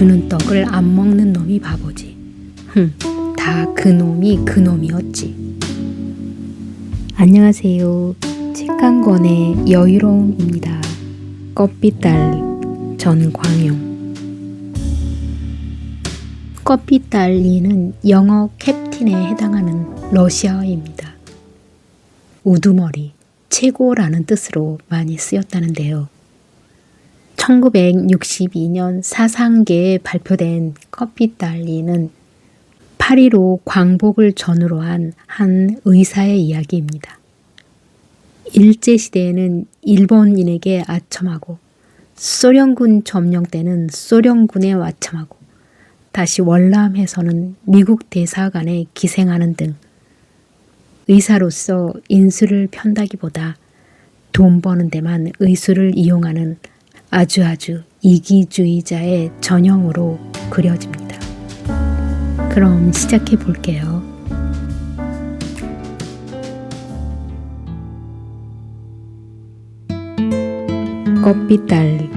주는 떡을 안 먹는 놈이 바보지. 다 그놈이었지. 안녕하세요. 책 한 권의 여유로움입니다. 껍빛달 전광용. 껍빛달리는 영어 캡틴에 해당하는 러시아어입니다. 우두머리, 최고라는 뜻으로 많이 쓰였다는데요. 1962년 사상계에 발표된 껍빛달리는 파리로 광복을 전후로 한 의사의 이야기입니다. 일제시대에는 일본인에게 아첨하고 소련군 점령 때는 소련군에 아첨하고 다시 월남해서는 미국 대사관에 기생하는 등 의사로서 인수를 편다기보다 돈 버는 데만 의술을 이용하는 아주 이기주의자의 전형으로 그려집니다. 그럼 시작해 볼게요. 껍빛달리.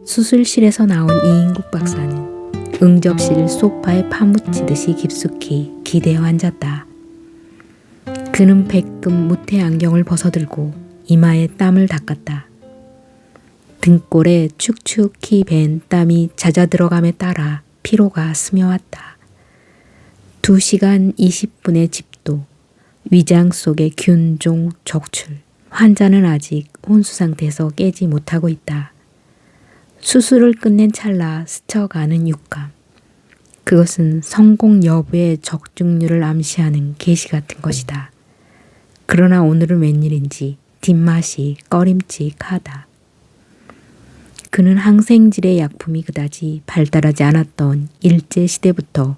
수술실에서 나온 이인국 박사는 응접실 소파에 파묻히듯이 깊숙이 기대어 앉았다. 그는 백금 무태 안경을 벗어들고 이마에 땀을 닦았다. 등골에 축축히 밴 땀이 잦아들어감에 따라 피로가 스며왔다. 2시간 20분의 집도, 위장 속의 균종 적출. 환자는 아직 혼수 상태에서 깨지 못하고 있다. 수술을 끝낸 찰나 스쳐가는 육감. 그것은 성공 여부의 적중률을 암시하는 계시 같은 것이다. 그러나 오늘은 웬일인지 뒷맛이 꺼림칙하다. 그는 항생질의 약품이 그다지 발달하지 않았던 일제시대부터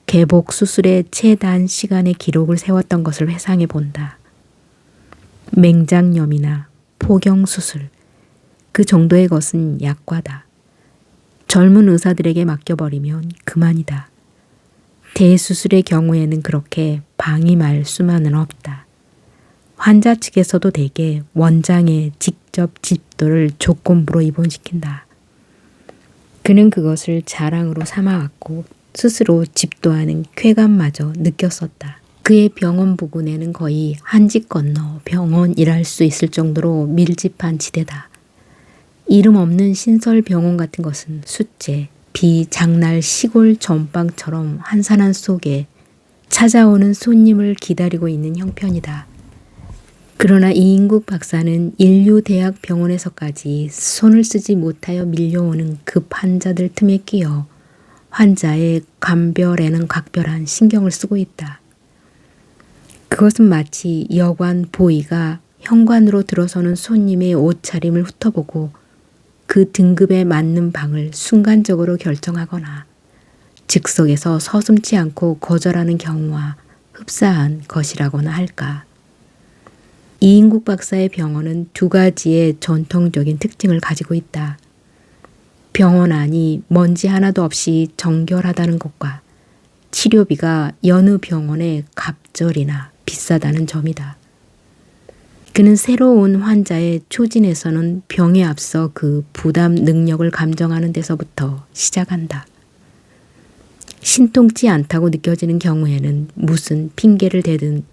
개복 수술의 최단 시간의 기록을 세웠던 것을 회상해 본다. 맹장염이나 포경수술, 그 정도의 것은 약과다. 젊은 의사들에게 맡겨버리면 그만이다. 대수술의 경우에는 그렇게 방임할 수만은 없다. 환자 측에서도 대개 원장의 직접 집도를 조건부로 입원시킨다. 그는 그것을 자랑으로 삼아왔고 스스로 집도하는 쾌감마저 느꼈었다. 그의 병원 부근에는 거의 한 집 건너 병원이랄 수 있을 정도로 밀집한 지대다. 이름 없는 신설병원 같은 것은 숫제, 비장날 시골 전방처럼 한산한 속에 찾아오는 손님을 기다리고 있는 형편이다. 그러나 이인국 박사는 인류대학병원에서까지 손을 쓰지 못하여 밀려오는 급 환자들 틈에 끼어 환자의 감별에는 각별한 신경을 쓰고 있다. 그것은 마치 여관 보이가 현관으로 들어서는 손님의 옷차림을 훑어보고 그 등급에 맞는 방을 순간적으로 결정하거나 즉석에서 서슴지 않고 거절하는 경우와 흡사한 것이라고나 할까. 이인국 박사의 병원은 2가지의 전통적인 특징을 가지고 있다. 병원 안이 먼지 하나도 없이 정결하다는 것과 치료비가 여느 병원의 갑절이나 비싸다는 점이다. 그는 새로운 환자의 초진에서는 병에 앞서 그 부담 능력을 감정하는 데서부터 시작한다. 신통치 않다고 느껴지는 경우에는 무슨 핑계를 대든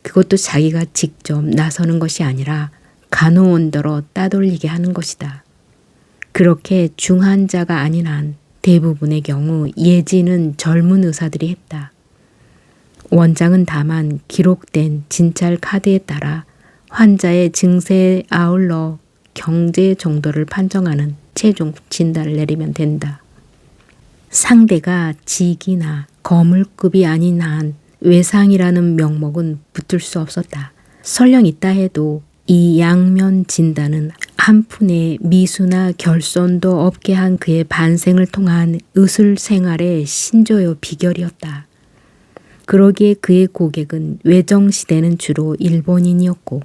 그것도 자기가 직접 나서는 것이 아니라 간호원더러 따돌리게 하는 것이다. 그렇게 중환자가 아닌 한 대부분의 경우 예지는 젊은 의사들이 했다. 원장은 다만 기록된 진찰 카드에 따라 환자의 증세에 아울러 경제 정도를 판정하는 최종 진단을 내리면 된다. 상대가 직이나 거물급이 아닌 한 외상이라는 명목은 붙을 수 없었다. 설령 있다 해도 이 양면 진단은 한 푼의 미수나 결손도 없게 한 그의 반생을 통한 의술 생활의 신조요 비결이었다. 그러기에 그의 고객은 외정시대는 주로 일본인이었고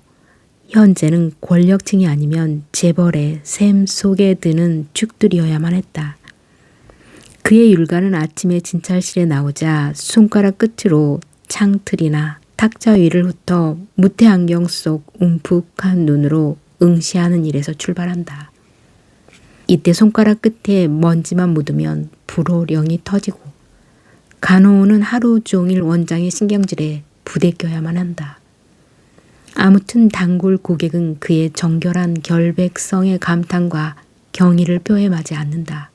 현재는 권력층이 아니면 재벌의 샘 속에 드는 축들이어야만 했다. 그의 율가는 아침에 진찰실에 나오자 손가락 끝으로 창틀이나 탁자 위를 훑어 무태 안경 속 움푹한 눈으로 응시하는 일에서 출발한다. 이때 손가락 끝에 먼지만 묻으면 불호령이 터지고 간호원은 하루 종일 원장의 신경질에 부대껴야만 한다. 아무튼 단골 고객은 그의 정결한 결백성의 감탄과 경의를 표해마지 않는다.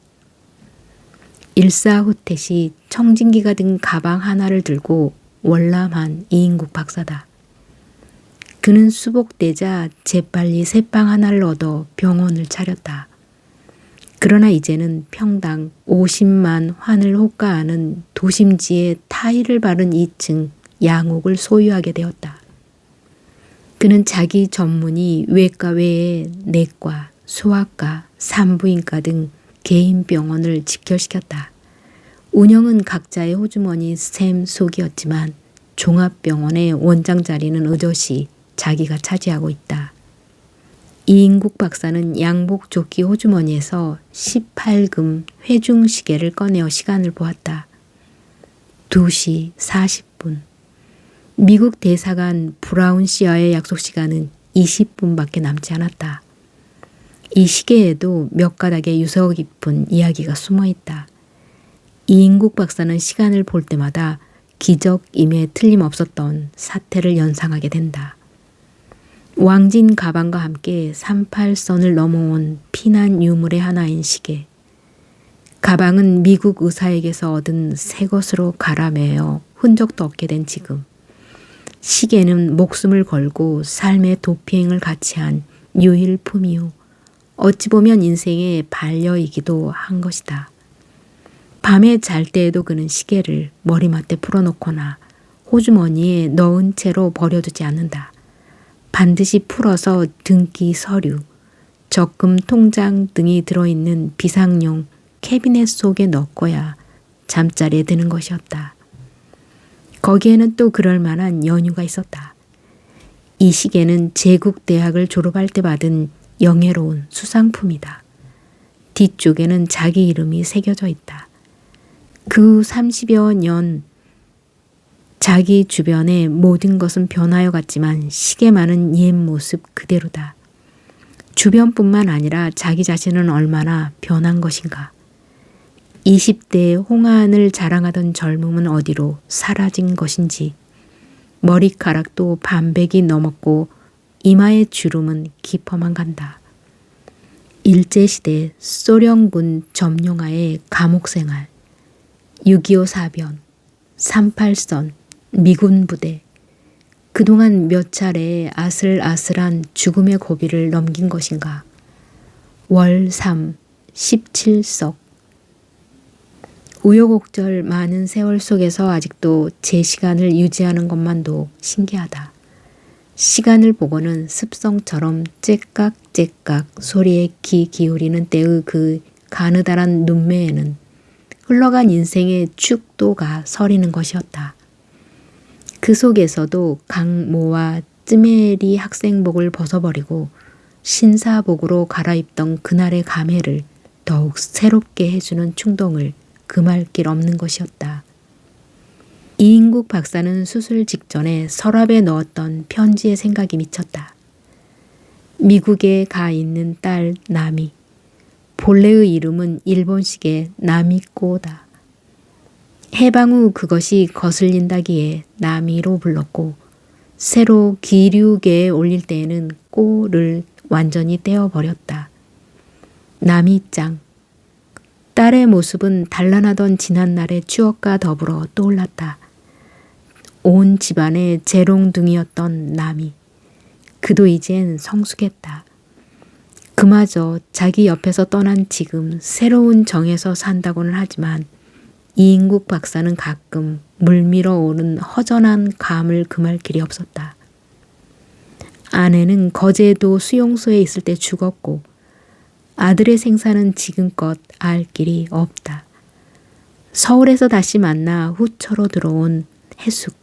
일사후퇴시 청진기가 든 가방 하나를 들고 월남한 이인국 박사다. 그는 수복되자 재빨리 새빵 하나를 얻어 병원을 차렸다. 그러나 이제는 평당 50만 환을 호가하는 도심지에 타일을 바른 2층 양옥을 소유하게 되었다. 그는 자기 전문의 외과 외에 내과, 소아과, 산부인과 등 개인 병원을 집결시켰다. 운영은 각자의 호주머니 셈 속이었지만 종합병원의 원장 자리는 의젓이 자기가 차지하고 있다. 이인국 박사는 양복 조끼 호주머니에서 18금 회중 시계를 꺼내어 시간을 보았다. 2시 40분. 미국 대사관 브라운 씨와의 약속 시간은 20분밖에 남지 않았다. 이 시계에도 몇 가닥의 유서 깊은 이야기가 숨어 있다. 이인국 박사는 시간을 볼 때마다 기적임에 틀림없었던 사태를 연상하게 된다. 왕진 가방과 함께 38선을 넘어온 피난 유물의 하나인 시계. 가방은 미국 의사에게서 얻은 새 것으로 갈아매어 흔적도 없게 된 지금. 시계는 목숨을 걸고 삶의 도피행을 같이 한 유일품이요. 어찌 보면 인생의 반려이기도 한 것이다. 밤에 잘 때에도 그는 시계를 머리맡에 풀어놓거나 호주머니에 넣은 채로 버려두지 않는다. 반드시 풀어서 등기 서류, 적금 통장 등이 들어있는 비상용 캐비넷 속에 넣고야 잠자리에 드는 것이었다. 거기에는 또 그럴 만한 연유가 있었다. 이 시계는 제국대학을 졸업할 때 받은 영예로운 수상품이다. 뒤쪽에는 자기 이름이 새겨져 있다. 그 30여 년 자기 주변의 모든 것은 변하여 갔지만 시계만은 옛 모습 그대로다. 주변뿐만 아니라 자기 자신은 얼마나 변한 것인가. 20대의 홍안을 자랑하던 젊음은 어디로 사라진 것인지, 머리카락도 반백이 넘었고 이마의 주름은 깊어만 간다. 일제시대 소련군 점령하에 감옥생활, 6.25 사변, 38선, 미군 부대, 그동안 몇 차례 아슬아슬한 죽음의 고비를 넘긴 것인가. 월 3, 17석. 우여곡절 많은 세월 속에서 아직도 제 시간을 유지하는 것만도 신기하다. 시간을 보고는 습성처럼 째깍째깍 소리에 귀 기울이는 때의 그 가느다란 눈매에는 흘러간 인생의 축도가 서리는 것이었다. 그 속에서도 강모와 쯔메리 학생복을 벗어버리고 신사복으로 갈아입던 그날의 감회를 더욱 새롭게 해주는 충동을 금할 길 없는 것이었다. 이인국 박사는 수술 직전에 서랍에 넣었던 편지의 생각이 미쳤다. 미국에 가 있는 딸 나미. 본래의 이름은 일본식의 나미꼬다. 해방 후 그것이 거슬린다기에 나미로 불렀고 새로 기류계에 올릴 때에는 꼬를 완전히 떼어버렸다. 나미짱. 딸의 모습은 단란하던 지난날의 추억과 더불어 떠올랐다. 온 집안의 재롱둥이였던 나미. 그도 이젠 성숙했다. 그마저 자기 옆에서 떠난 지금 새로운 정에서 산다고는 하지만 이인국 박사는 가끔 물밀어 오는 허전한 감을 금할 길이 없었다. 아내는 거제도 수용소에 있을 때 죽었고 아들의 생사는 지금껏 알 길이 없다. 서울에서 다시 만나 후처로 들어온 해숙.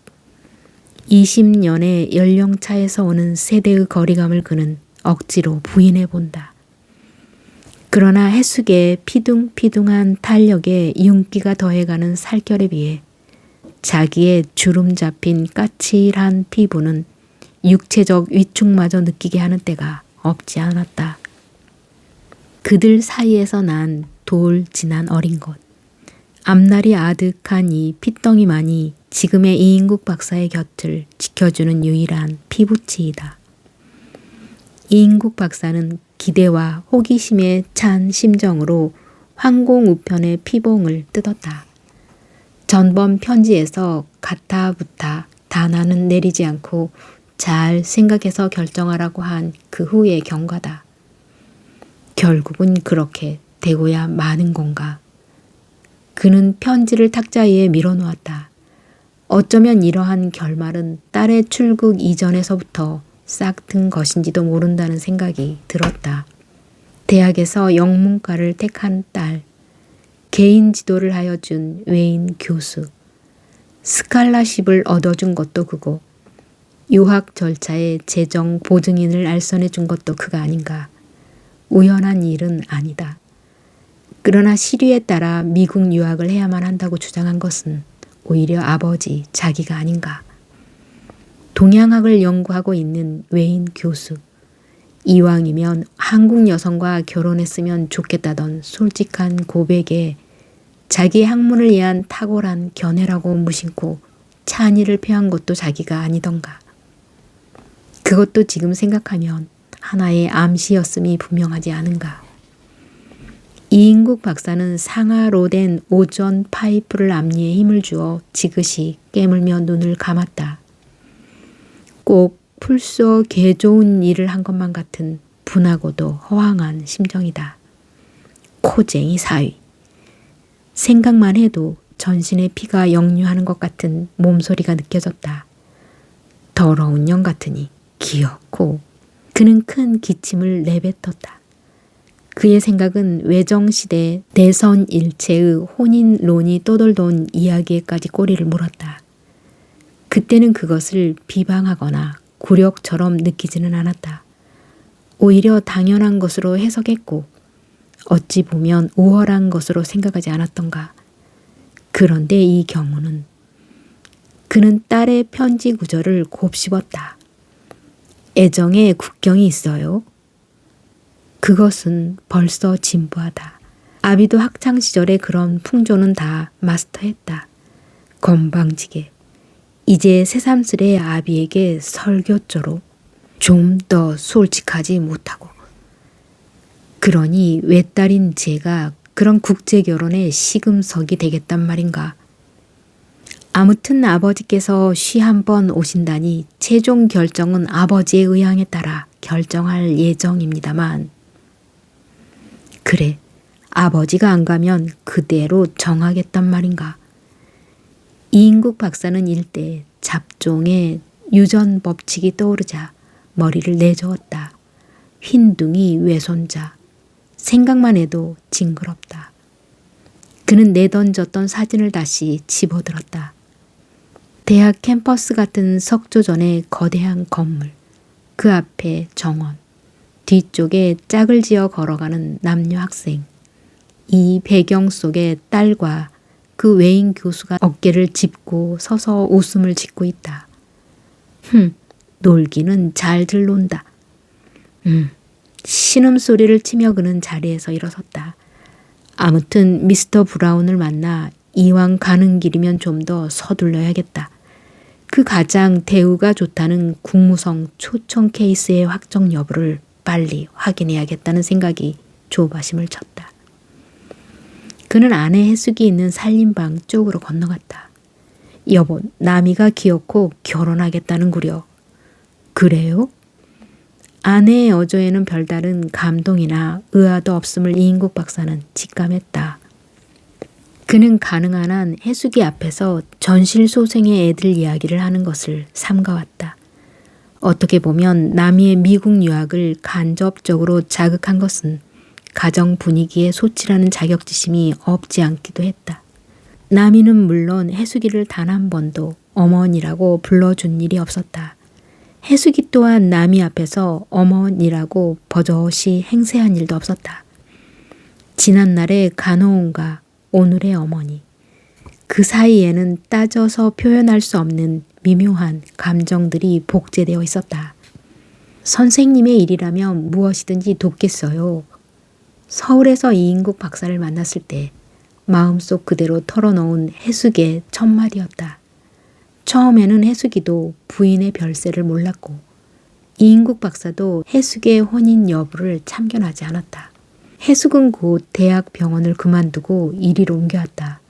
20년의 연령차에서 오는 세대의 거리감을 그는 억지로 부인해 본다. 그러나 해숙의 피둥피둥한 탄력에 윤기가 더해가는 살결에 비해 자기의 주름 잡힌 까칠한 피부는 육체적 위축마저 느끼게 하는 때가 없지 않았다. 그들 사이에서 난 돌 진한 어린 것. 앞날이 아득한 이 핏덩이만이 지금의 이인국 박사의 곁을 지켜주는 유일한 피부치이다. 이인국 박사는 기대와 호기심에 찬 심정으로 황공우편의 피봉을 뜯었다. 전번 편지에서 가타부타 단안은 내리지 않고 잘 생각해서 결정하라고 한 그 후의 경과다. 결국은 그렇게 되고야 마는 건가. 그는 편지를 탁자 위에 밀어놓았다. 어쩌면 이러한 결말은 딸의 출국 이전에서부터 싹튼 것인지도 모른다는 생각이 들었다. 대학에서 영문과를 택한 딸, 개인 지도를 하여 준 외인 교수, 스칼라십을 얻어준 것도 그고, 유학 절차에 재정 보증인을 알선해 준 것도 그가 아닌가. 우연한 일은 아니다. 그러나 시류에 따라 미국 유학을 해야만 한다고 주장한 것은 오히려 아버지 자기가 아닌가. 동양학을 연구하고 있는 외인 교수. 이왕이면 한국 여성과 결혼했으면 좋겠다던 솔직한 고백에 자기의 학문을 위한 탁월한 견해라고 무심코 찬의를 표한 것도 자기가 아니던가. 그것도 지금 생각하면 하나의 암시였음이 분명하지 않은가. 이인국 박사는 상아로 된 오존 파이프를 앞니에 힘을 주어 지그시 깨물며 눈을 감았다. 꼭 풀쏘 개 좋은 일을 한 것만 같은 분하고도 허황한 심정이다. 코쟁이 사위. 생각만 해도 전신의 피가 역류하는 것 같은 몸소리가 느껴졌다. 더러운 년 같으니 기어코. 그는 큰 기침을 내뱉었다. 그의 생각은 외정시대 대선일체의 혼인론이 떠돌던 이야기에까지 꼬리를 물었다. 그때는 그것을 비방하거나 굴욕처럼 느끼지는 않았다. 오히려 당연한 것으로 해석했고 어찌 보면 우월한 것으로 생각하지 않았던가. 그런데 이 경우는 그는 딸의 편지 구절을 곱씹었다. 애정에 국경이 있어요. 그것은 벌써 진부하다. 아비도 학창시절에 그런 풍조는 다 마스터했다. 건방지게. 이제 새삼스레 아비에게 설교조로 좀 더 솔직하지 못하고. 그러니 외딸인 제가 그런 국제결혼에 시금석이 되겠단 말인가. 아무튼 아버지께서 쉬 한 번 오신다니 최종 결정은 아버지의 의향에 따라 결정할 예정입니다만. 그래, 아버지가 안 가면 그대로 정하겠단 말인가. 이인국 박사는 일대 잡종의 유전 법칙이 떠오르자 머리를 내저었다. 흰둥이 외손자. 생각만 해도 징그럽다. 그는 내던졌던 사진을 다시 집어들었다. 대학 캠퍼스 같은 석조전의 거대한 건물, 그 앞에 정원, 뒤쪽에 짝을 지어 걸어가는 남녀 학생. 이 배경 속에 딸과 그 외인 교수가 어깨를 짚고 서서 웃음을 짓고 있다. 놀기는 잘들 논다. 신음소리를 치며 그는 자리에서 일어섰다. 아무튼 미스터 브라운을 만나 이왕 가는 길이면 좀 더 서둘러야겠다. 그 가장 대우가 좋다는 국무성 초청 케이스의 확정 여부를 빨리 확인해야겠다는 생각이 조바심을 쳤다. 그는 아내 해숙이 있는 살림방 쪽으로 건너갔다. 여보, 남이가 기어코 결혼하겠다는구려. 그래요? 아내의 어조에는 별다른 감동이나 의아도 없음을 이인국 박사는 직감했다. 그는 가능한 한 해숙이 앞에서 전실소생의 애들 이야기를 하는 것을 삼가왔다. 어떻게 보면 남이의 미국 유학을 간접적으로 자극한 것은 가정 분위기에 소치라는 자격지심이 없지 않기도 했다. 남이는 물론 해숙이를 단 한 번도 어머니라고 불러준 일이 없었다. 해숙이 또한 남이 앞에서 어머니라고 버젓이 행세한 일도 없었다. 지난날의 간호원과 오늘의 어머니. 그 사이에는 따져서 표현할 수 없는 미묘한 감정들이 복제되어 있었다. 선생님의 일이라면 무엇이든지 돕겠어요. 서울에서 이인국 박사를 만났을 때 마음속 그대로 털어놓은 해숙의 첫마디였다. 처음에는 해숙이도 부인의 별세를 몰랐고 이인국 박사도 해숙의 혼인 여부를 참견하지 않았다. 해숙은 곧 대학 병원을 그만두고 이리로 옮겨왔다.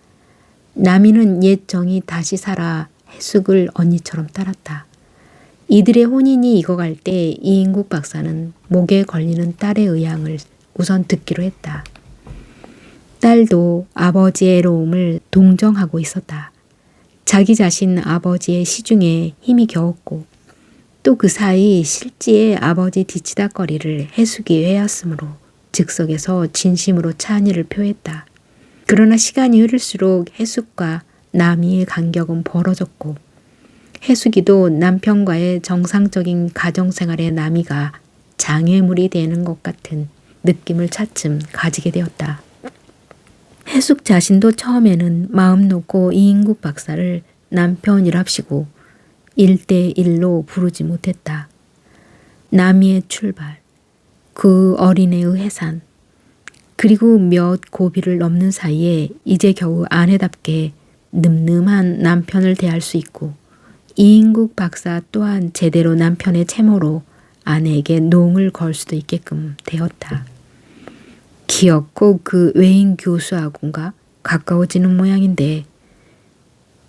남이는 옛 정이 다시 살아 해숙을 언니처럼 따랐다. 이들의 혼인이 익어갈 때 이인국 박사는 목에 걸리는 딸의 의향을 우선 듣기로 했다. 딸도 아버지의 애로움을 동정하고 있었다. 자기 자신 아버지의 시중에 힘이 겨웠고 또 그 사이 실지의 아버지 뒤치다거리를 해숙이 해왔으므로 즉석에서 진심으로 찬의를 표했다. 그러나 시간이 흐를수록 해숙과 남이의 간격은 벌어졌고 해숙이도 남편과의 정상적인 가정생활의 남이가 장애물이 되는 것 같은 느낌을 차츰 가지게 되었다. 해숙 자신도 처음에는 마음 놓고 이인국 박사를 남편이랍시고 1대1로 부르지 못했다. 남이의 출발, 그 어린애의 해산, 그리고 몇 고비를 넘는 사이에 이제 겨우 아내답게 늠름한 남편을 대할 수 있고 이인국 박사 또한 제대로 남편의 채모로 아내에게 농을 걸 수도 있게끔 되었다. 기어코 그 외인 교수하고인가 가까워지는 모양인데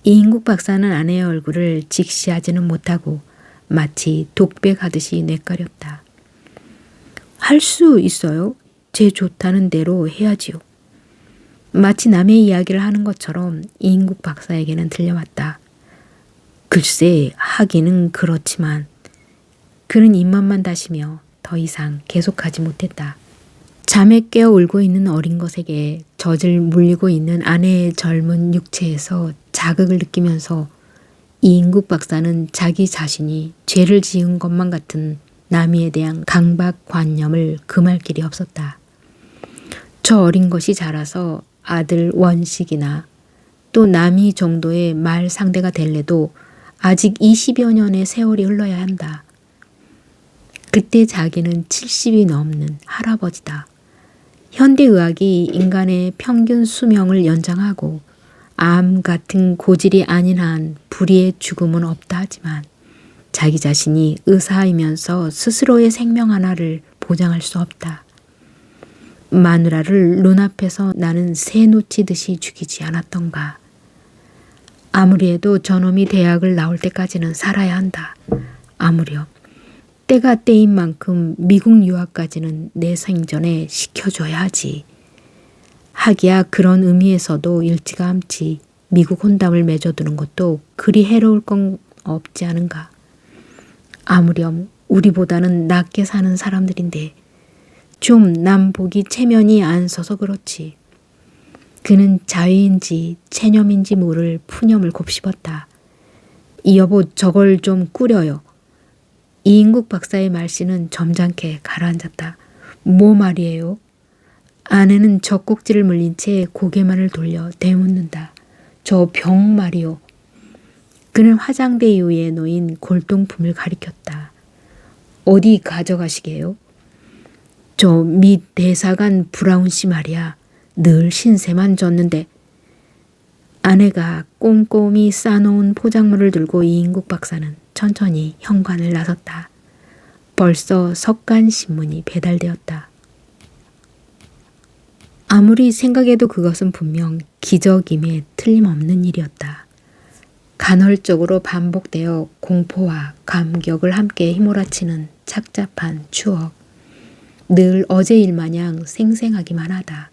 이인국 박사는 아내의 얼굴을 직시하지는 못하고 마치 독백하듯이 뇌까렸다. 할 수 있어요. 제 좋다는 대로 해야지요. 마치 남의 이야기를 하는 것처럼 이인국 박사에게는 들려왔다. 글쎄 하기는 그렇지만 그는 입맛만 다시며 더 이상 계속하지 못했다. 잠에 깨어 울고 있는 어린 것에게 젖을 물리고 있는 아내의 젊은 육체에서 자극을 느끼면서 이인국 박사는 자기 자신이 죄를 지은 것만 같은 남이에 대한 강박관념을 금할 길이 없었다. 저 어린 것이 자라서 아들 원식이나 또 남이 정도의 말 상대가 될래도 아직 20여 년의 세월이 흘러야 한다. 그때 자기는 70이 넘는 할아버지다. 현대의학이 인간의 평균 수명을 연장하고 암 같은 고질이 아닌 한 불의의 죽음은 없다 하지만 자기 자신이 의사이면서 스스로의 생명 하나를 보장할 수 없다. 마누라를 눈앞에서 나는 새 놓치듯이 죽이지 않았던가. 아무리 해도 저놈이 대학을 나올 때까지는 살아야 한다. 아무렴 때가 때인 만큼 미국 유학까지는 내 생전에 시켜줘야 하지. 하기야 그런 의미에서도 일찌감치 미국 혼담을 맺어두는 것도 그리 해로울 건 없지 않은가. 아무렴 우리보다는 낫게 사는 사람들인데 좀 남 보기 체면이 안 서서 그렇지. 그는 자위인지 체념인지 모를 푸념을 곱씹었다. 이 여보 저걸 좀 꾸려요. 이인국 박사의 말씨는 점잖게 가라앉았다. 뭐 말이에요? 아내는 젖꼭지를 물린 채 고개만을 돌려 되묻는다. 저 병 말이요. 그는 화장대 위에 놓인 골동품을 가리켰다. 어디 가져가시게요? 저 밑 대사관 브라운 씨 말이야. 늘 신세만 졌는데. 아내가 꼼꼼히 싸놓은 포장물을 들고 이인국 박사는 천천히 현관을 나섰다. 벌써 석간신문이 배달되었다. 아무리 생각해도 그것은 분명 기적임에 틀림없는 일이었다. 간헐적으로 반복되어 공포와 감격을 함께 휘몰아치는 착잡한 추억. 늘 어제 일 마냥 생생하기만 하다.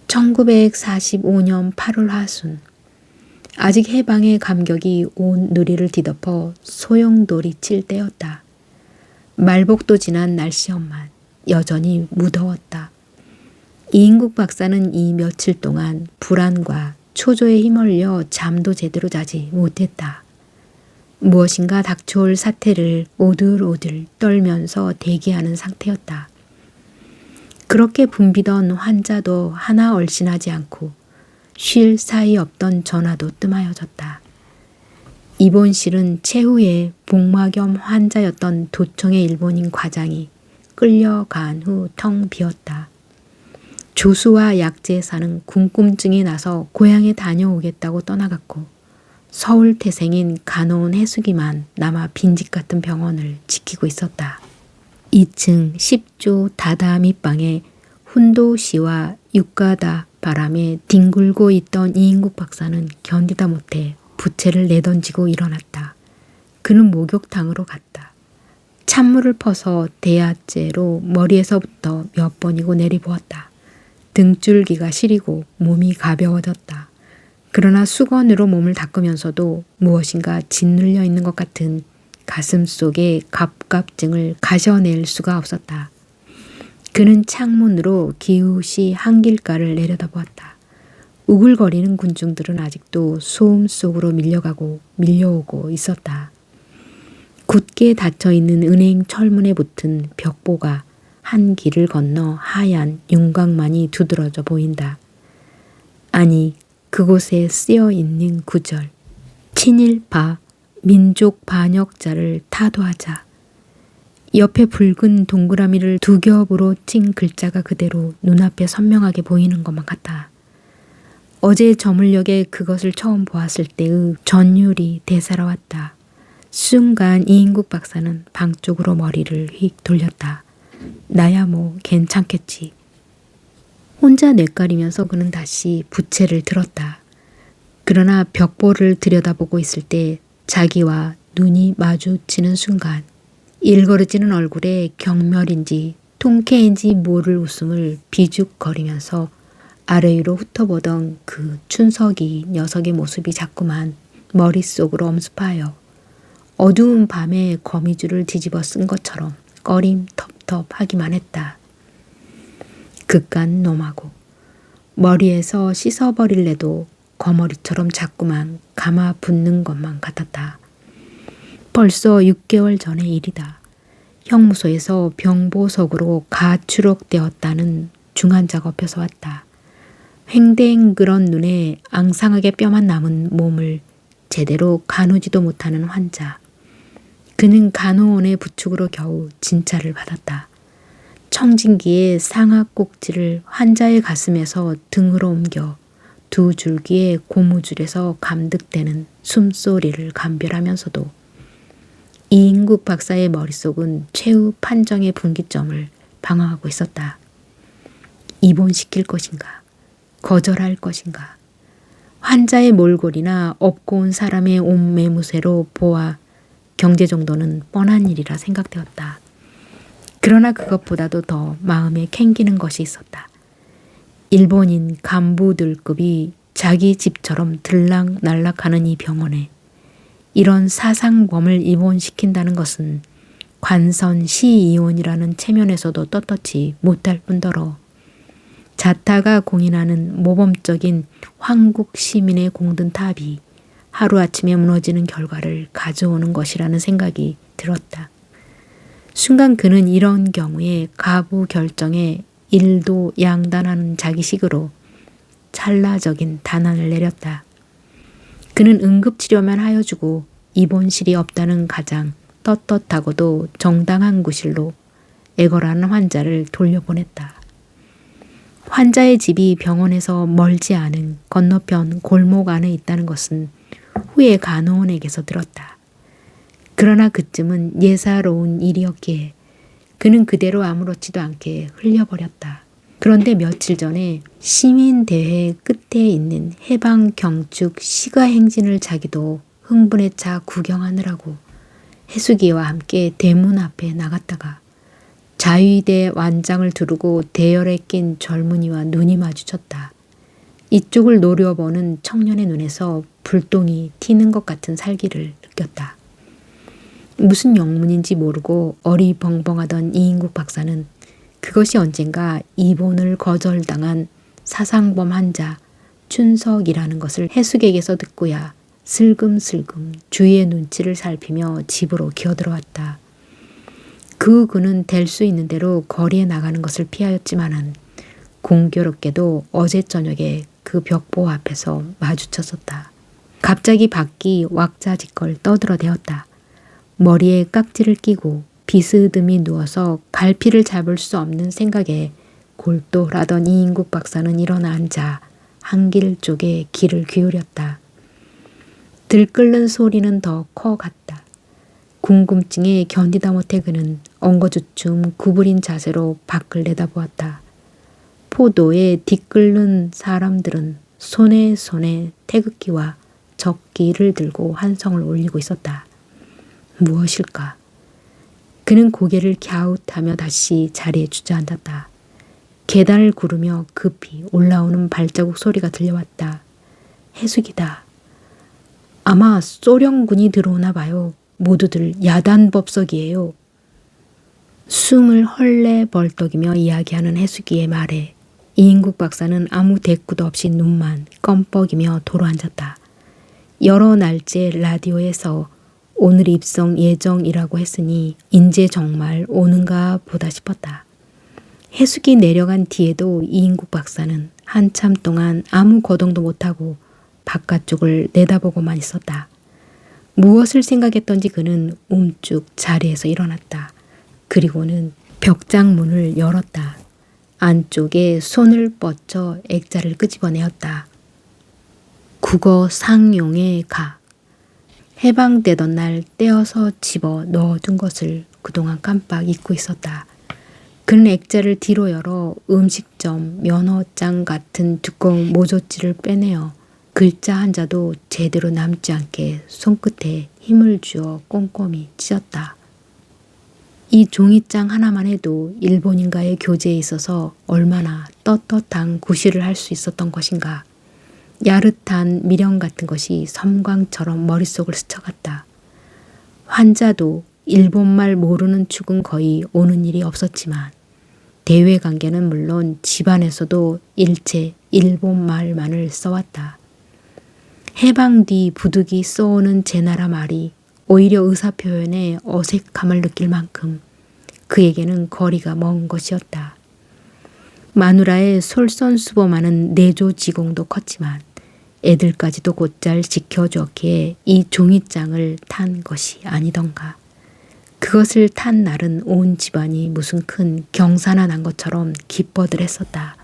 1945년 8월 하순. 아직 해방의 감격이 온 누리를 뒤덮어 소용돌이 칠 때였다. 말복도 지난 날씨였만 여전히 무더웠다. 이인국 박사는 이 며칠 동안 불안과 초조에 휘말려 잠도 제대로 자지 못했다. 무엇인가 닥쳐올 사태를 오들오들 떨면서 대기하는 상태였다. 그렇게 붐비던 환자도 하나 얼씬하지 않고 쉴 사이 없던 전화도 뜸하여졌다. 입원실은 최후의 복막염 환자였던 도청의 일본인 과장이 끌려간 후 텅 비었다. 조수와 약재에 사는 궁금증이 나서 고향에 다녀오겠다고 떠나갔고 서울 태생인 간호원 해숙이만 남아 빈집 같은 병원을 지키고 있었다. 2층 10조 다다 밑방에 훈도 씨와 육가다 바람에 뒹굴고 있던 이인국 박사는 견디다 못해 부채를 내던지고 일어났다. 그는 목욕탕으로 갔다. 찬물을 퍼서 대야째로 머리에서부터 몇 번이고 내리보았다. 등줄기가 시리고 몸이 가벼워졌다. 그러나 수건으로 몸을 닦으면서도 무엇인가 짓눌려 있는 것 같은 가슴 속의 갑갑증을 가셔낼 수가 없었다. 그는 창문으로 기우시 한길가를 내려다보았다. 우글거리는 군중들은 아직도 소음 속으로 밀려오고 있었다. 굳게 닫혀있는 은행 철문에 붙은 벽보가 한 길을 건너 하얀 윤곽만이 두드러져 보인다. 아니, 그곳에 쓰여있는 구절. 친일파 민족 반역자를 타도하자. 옆에 붉은 동그라미를 두 겹으로 친 글자가 그대로 눈앞에 선명하게 보이는 것만 같다. 어제 저물녘에 그것을 처음 보았을 때의 전율이 되살아왔다. 순간 이인국 박사는 방 쪽으로 머리를 휙 돌렸다. 나야 뭐 괜찮겠지. 혼자 뇌까리면서 그는 다시 부채를 들었다. 그러나 벽보를 들여다보고 있을 때 자기와 눈이 마주치는 순간 일그러지는 얼굴에 경멸인지 통쾌인지 모를 웃음을 비죽거리면서 아래 위로 훑어보던 그 춘석이 녀석의 모습이 자꾸만 머릿속으로 엄습하여 어두운 밤에 거미줄을 뒤집어 쓴 것처럼 꺼림텁텁하기만 했다. 그깟 놈하고 머리에서 씻어버릴래도 거머리처럼 자꾸만 감아 붙는 것만 같았다. 벌써 6개월 전의 일이다. 형무소에서 병보석으로 가출옥되었다는 중환자가 엎혀서 왔다. 횡댕그런 눈에 앙상하게 뼈만 남은 몸을 제대로 가누지도 못하는 환자. 그는 간호원의 부축으로 겨우 진찰을 받았다. 청진기의 상악 꼭지를 환자의 가슴에서 등으로 옮겨 두 줄기의 고무줄에서 감득되는 숨소리를 감별하면서도 이인국 박사의 머릿속은 최후 판정의 분기점을 방황하고 있었다. 입원시킬 것인가? 거절할 것인가? 환자의 몰골이나 업고 온 사람의 옷 매무새로 보아 경제 정도는 뻔한 일이라 생각되었다. 그러나 그것보다도 더 마음에 캥기는 것이 있었다. 일본인 간부들급이 자기 집처럼 들락날락하는 이 병원에 이런 사상범을 입원시킨다는 것은 관선 시의원이라는 체면에서도 떳떳지 못할 뿐더러 자타가 공인하는 모범적인 황국 시민의 공든 탑이 하루아침에 무너지는 결과를 가져오는 것이라는 생각이 들었다. 순간 그는 이런 경우에 가부 결정에 일도 양단하는 자기식으로 찰나적인 단안을 내렸다. 그는 응급치료만 하여주고 입원실이 없다는 가장 떳떳하고도 정당한 구실로 애걸하는 환자를 돌려보냈다. 환자의 집이 병원에서 멀지 않은 건너편 골목 안에 있다는 것은 후에 간호원에게서 들었다. 그러나 그쯤은 예사로운 일이었기에 그는 그대로 아무렇지도 않게 흘려버렸다. 그런데 며칠 전에 시민대회 끝에 있는 해방경축 시가행진을 자기도 흥분에 차 구경하느라고 해수기와 함께 대문 앞에 나갔다가 자위대 완장을 두르고 대열에 낀 젊은이와 눈이 마주쳤다. 이쪽을 노려보는 청년의 눈에서 불똥이 튀는 것 같은 살기를 느꼈다. 무슨 영문인지 모르고 어리벙벙하던 이인국 박사는 그것이 언젠가 입원을 거절당한 사상범 환자 춘석이라는 것을 해숙에게서 듣고야 슬금슬금 주위의 눈치를 살피며 집으로 기어들어왔다. 그는 될 수 있는 대로 거리에 나가는 것을 피하였지만은 공교롭게도 어제 저녁에 그 벽보 앞에서 마주쳤었다. 갑자기 밖이 왁자지껄 떠들어대었다. 머리에 깍지를 끼고 비스듬히 누워서 갈피를 잡을 수 없는 생각에 골똘하던 이인국 박사는 일어나 앉아 한길 쪽에 귀를 기울였다. 들끓는 소리는 더 커갔다. 궁금증에 견디다 못해 그는 엉거주춤 구부린 자세로 밖을 내다보았다. 포도에 뒤끓는 사람들은 손에 태극기와 적기를 들고 한성을 올리고 있었다. 무엇일까? 그는 고개를 갸웃하며 다시 자리에 주저앉았다. 계단을 구르며 급히 올라오는 발자국 소리가 들려왔다. 해숙이다. 아마 소련군이 들어오나 봐요. 모두들 야단법석이에요. 숨을 헐레벌떡이며 이야기하는 해숙이의 말에 이인국 박사는 아무 대꾸도 없이 눈만 껌뻑이며 도로앉았다. 여러 날째 라디오에서 오늘 입성 예정이라고 했으니 인제 정말 오는가 보다 싶었다. 해숙이 내려간 뒤에도 이인국 박사는 한참 동안 아무 거동도 못하고 바깥쪽을 내다보고만 있었다. 무엇을 생각했던지 그는 움쭉 자리에서 일어났다. 그리고는 벽장문을 열었다. 안쪽에 손을 뻗쳐 액자를 끄집어내었다. 국어 상용의 가. 해방되던 날 떼어서 집어 넣어둔 것을 그동안 깜빡 잊고 있었다. 그는 액자를 뒤로 열어 음식점 면허장 같은 두꺼운 모조지를 빼내어 글자 한자도 제대로 남지 않게 손끝에 힘을 주어 꼼꼼히 찢었다. 이 종이장 하나만 해도 일본인과의 교제에 있어서 얼마나 떳떳한 구실을 할 수 있었던 것인가. 야릇한 미련 같은 것이 섬광처럼 머릿속을 스쳐갔다. 환자도 일본말 모르는 축은 거의 오는 일이 없었지만 대외관계는 물론 집안에서도 일체 일본말만을 써왔다. 해방 뒤 부득이 써오는 제 나라 말이 오히려 의사표현에 어색함을 느낄 만큼 그에게는 거리가 먼 것이었다. 마누라의 솔선수범하는 내조지공도 컸지만 애들까지도 곧잘 지켜주었기에 이 종이장을 탄 것이 아니던가. 그것을 탄 날은 온 집안이 무슨 큰 경사나 난 것처럼 기뻐들 했었다.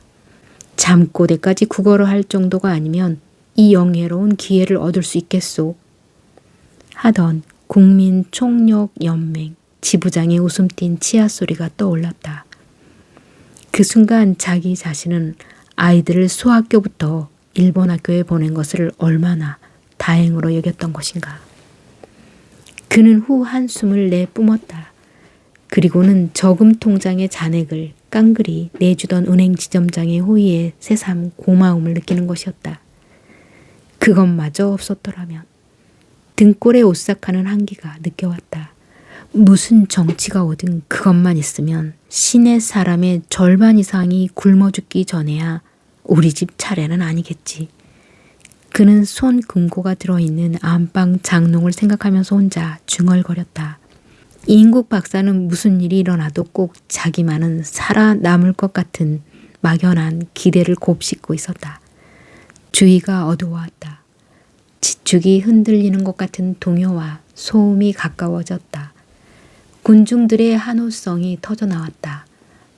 잠꼬대까지 국어를 할 정도가 아니면 이 영예로운 기회를 얻을 수 있겠소? 하던 국민총력연맹 지부장의 웃음 띤 치아 소리가 떠올랐다. 그 순간 자기 자신은 아이들을 소학교부터 일본 학교에 보낸 것을 얼마나 다행으로 여겼던 것인가. 그는 후 한숨을 내뿜었다. 그리고는 저금 통장의 잔액을 깡그리 내주던 은행 지점장의 호의에 새삼 고마움을 느끼는 것이었다. 그것마저 없었더라면. 등골에 오싹하는 한기가 느껴왔다. 무슨 정치가 오든 그것만 있으면 시내 사람의 절반 이상이 굶어 죽기 전에야 우리 집 차례는 아니겠지. 그는 손 금고가 들어있는 안방 장롱을 생각하면서 혼자 중얼거렸다. 이인국 박사는 무슨 일이 일어나도 꼭 자기만은 살아남을 것 같은 막연한 기대를 곱씹고 있었다. 주위가 어두워왔다. 지축이 흔들리는 것 같은 동요와 소음이 가까워졌다. 군중들의 한호성이 터져나왔다.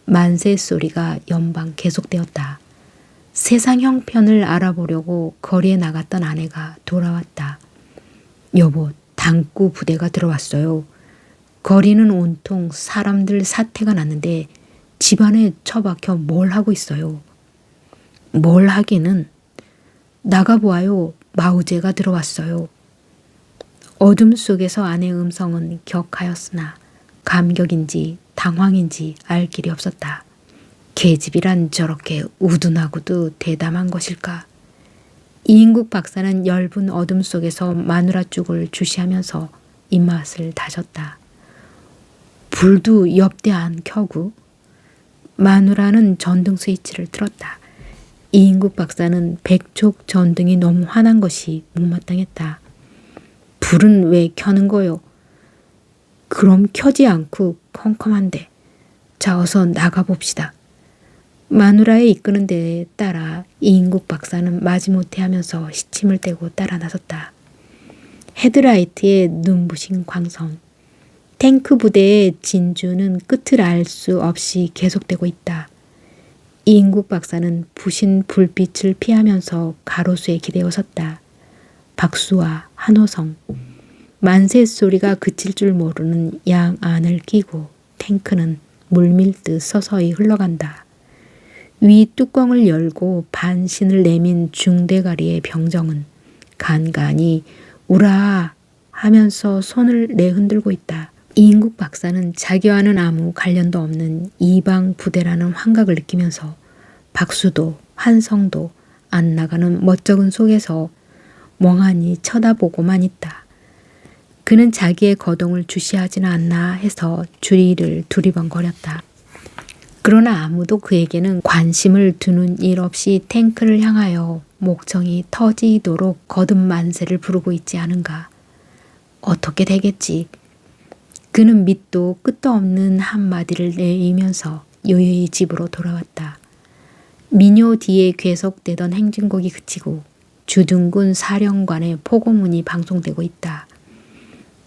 만세 소리가 연방 계속되었다. 세상 형편을 알아보려고 거리에 나갔던 아내가 돌아왔다. 여보, 당구 부대가 들어왔어요. 거리는 온통 사람들 사태가 났는데 집안에 처박혀 뭘 하고 있어요. 뭘 하기는. 나가보아요. 마우제가 들어왔어요. 어둠 속에서 아내의 음성은 격하였으나 감격인지 당황인지 알 길이 없었다. 계집이란 저렇게 우둔하고도 대담한 것일까? 이인국 박사는 엷은 어둠 속에서 마누라 쪽을 주시하면서 입맛을 다졌다. 불도 옆대 안 켜고. 마누라는 전등 스위치를 틀었다. 이인국 박사는 백촉 전등이 너무 환한 것이 못마땅했다. 불은 왜 켜는 거요? 그럼 켜지 않고 컴컴한데. 자, 어서 나가봅시다. 마누라의 이끄는 데에 따라 이인국 박사는 마지못해 하면서 시침을 떼고 따라 나섰다. 헤드라이트의 눈부신 광선. 탱크 부대의 진주는 끝을 알 수 없이 계속되고 있다. 이인국 박사는 부신 불빛을 피하면서 가로수에 기대어 섰다. 박수와 한호성, 만세 소리가 그칠 줄 모르는 양 안을 끼고 탱크는 물밀듯 서서히 흘러간다. 위 뚜껑을 열고 반신을 내민 중대가리의 병정은 간간히 우라 하면서 손을 내흔들고 있다. 이인국 박사는 자기와는 아무 관련도 없는 이방 부대라는 환각을 느끼면서 박수도 환성도 안 나가는 멋쩍은 속에서 멍하니 쳐다보고만 있다. 그는 자기의 거동을 주시하지는 않나 해서 주리를 두리번거렸다. 그러나 아무도 그에게는 관심을 두는 일 없이 탱크를 향하여 목청이 터지도록 거듭 만세를 부르고 있지 않은가. 어떻게 되겠지. 그는 밑도 끝도 없는 한마디를 내이면서 요요히 집으로 돌아왔다. 민요 뒤에 계속되던 행진곡이 그치고 주둔군 사령관의 포고문이 방송되고 있다.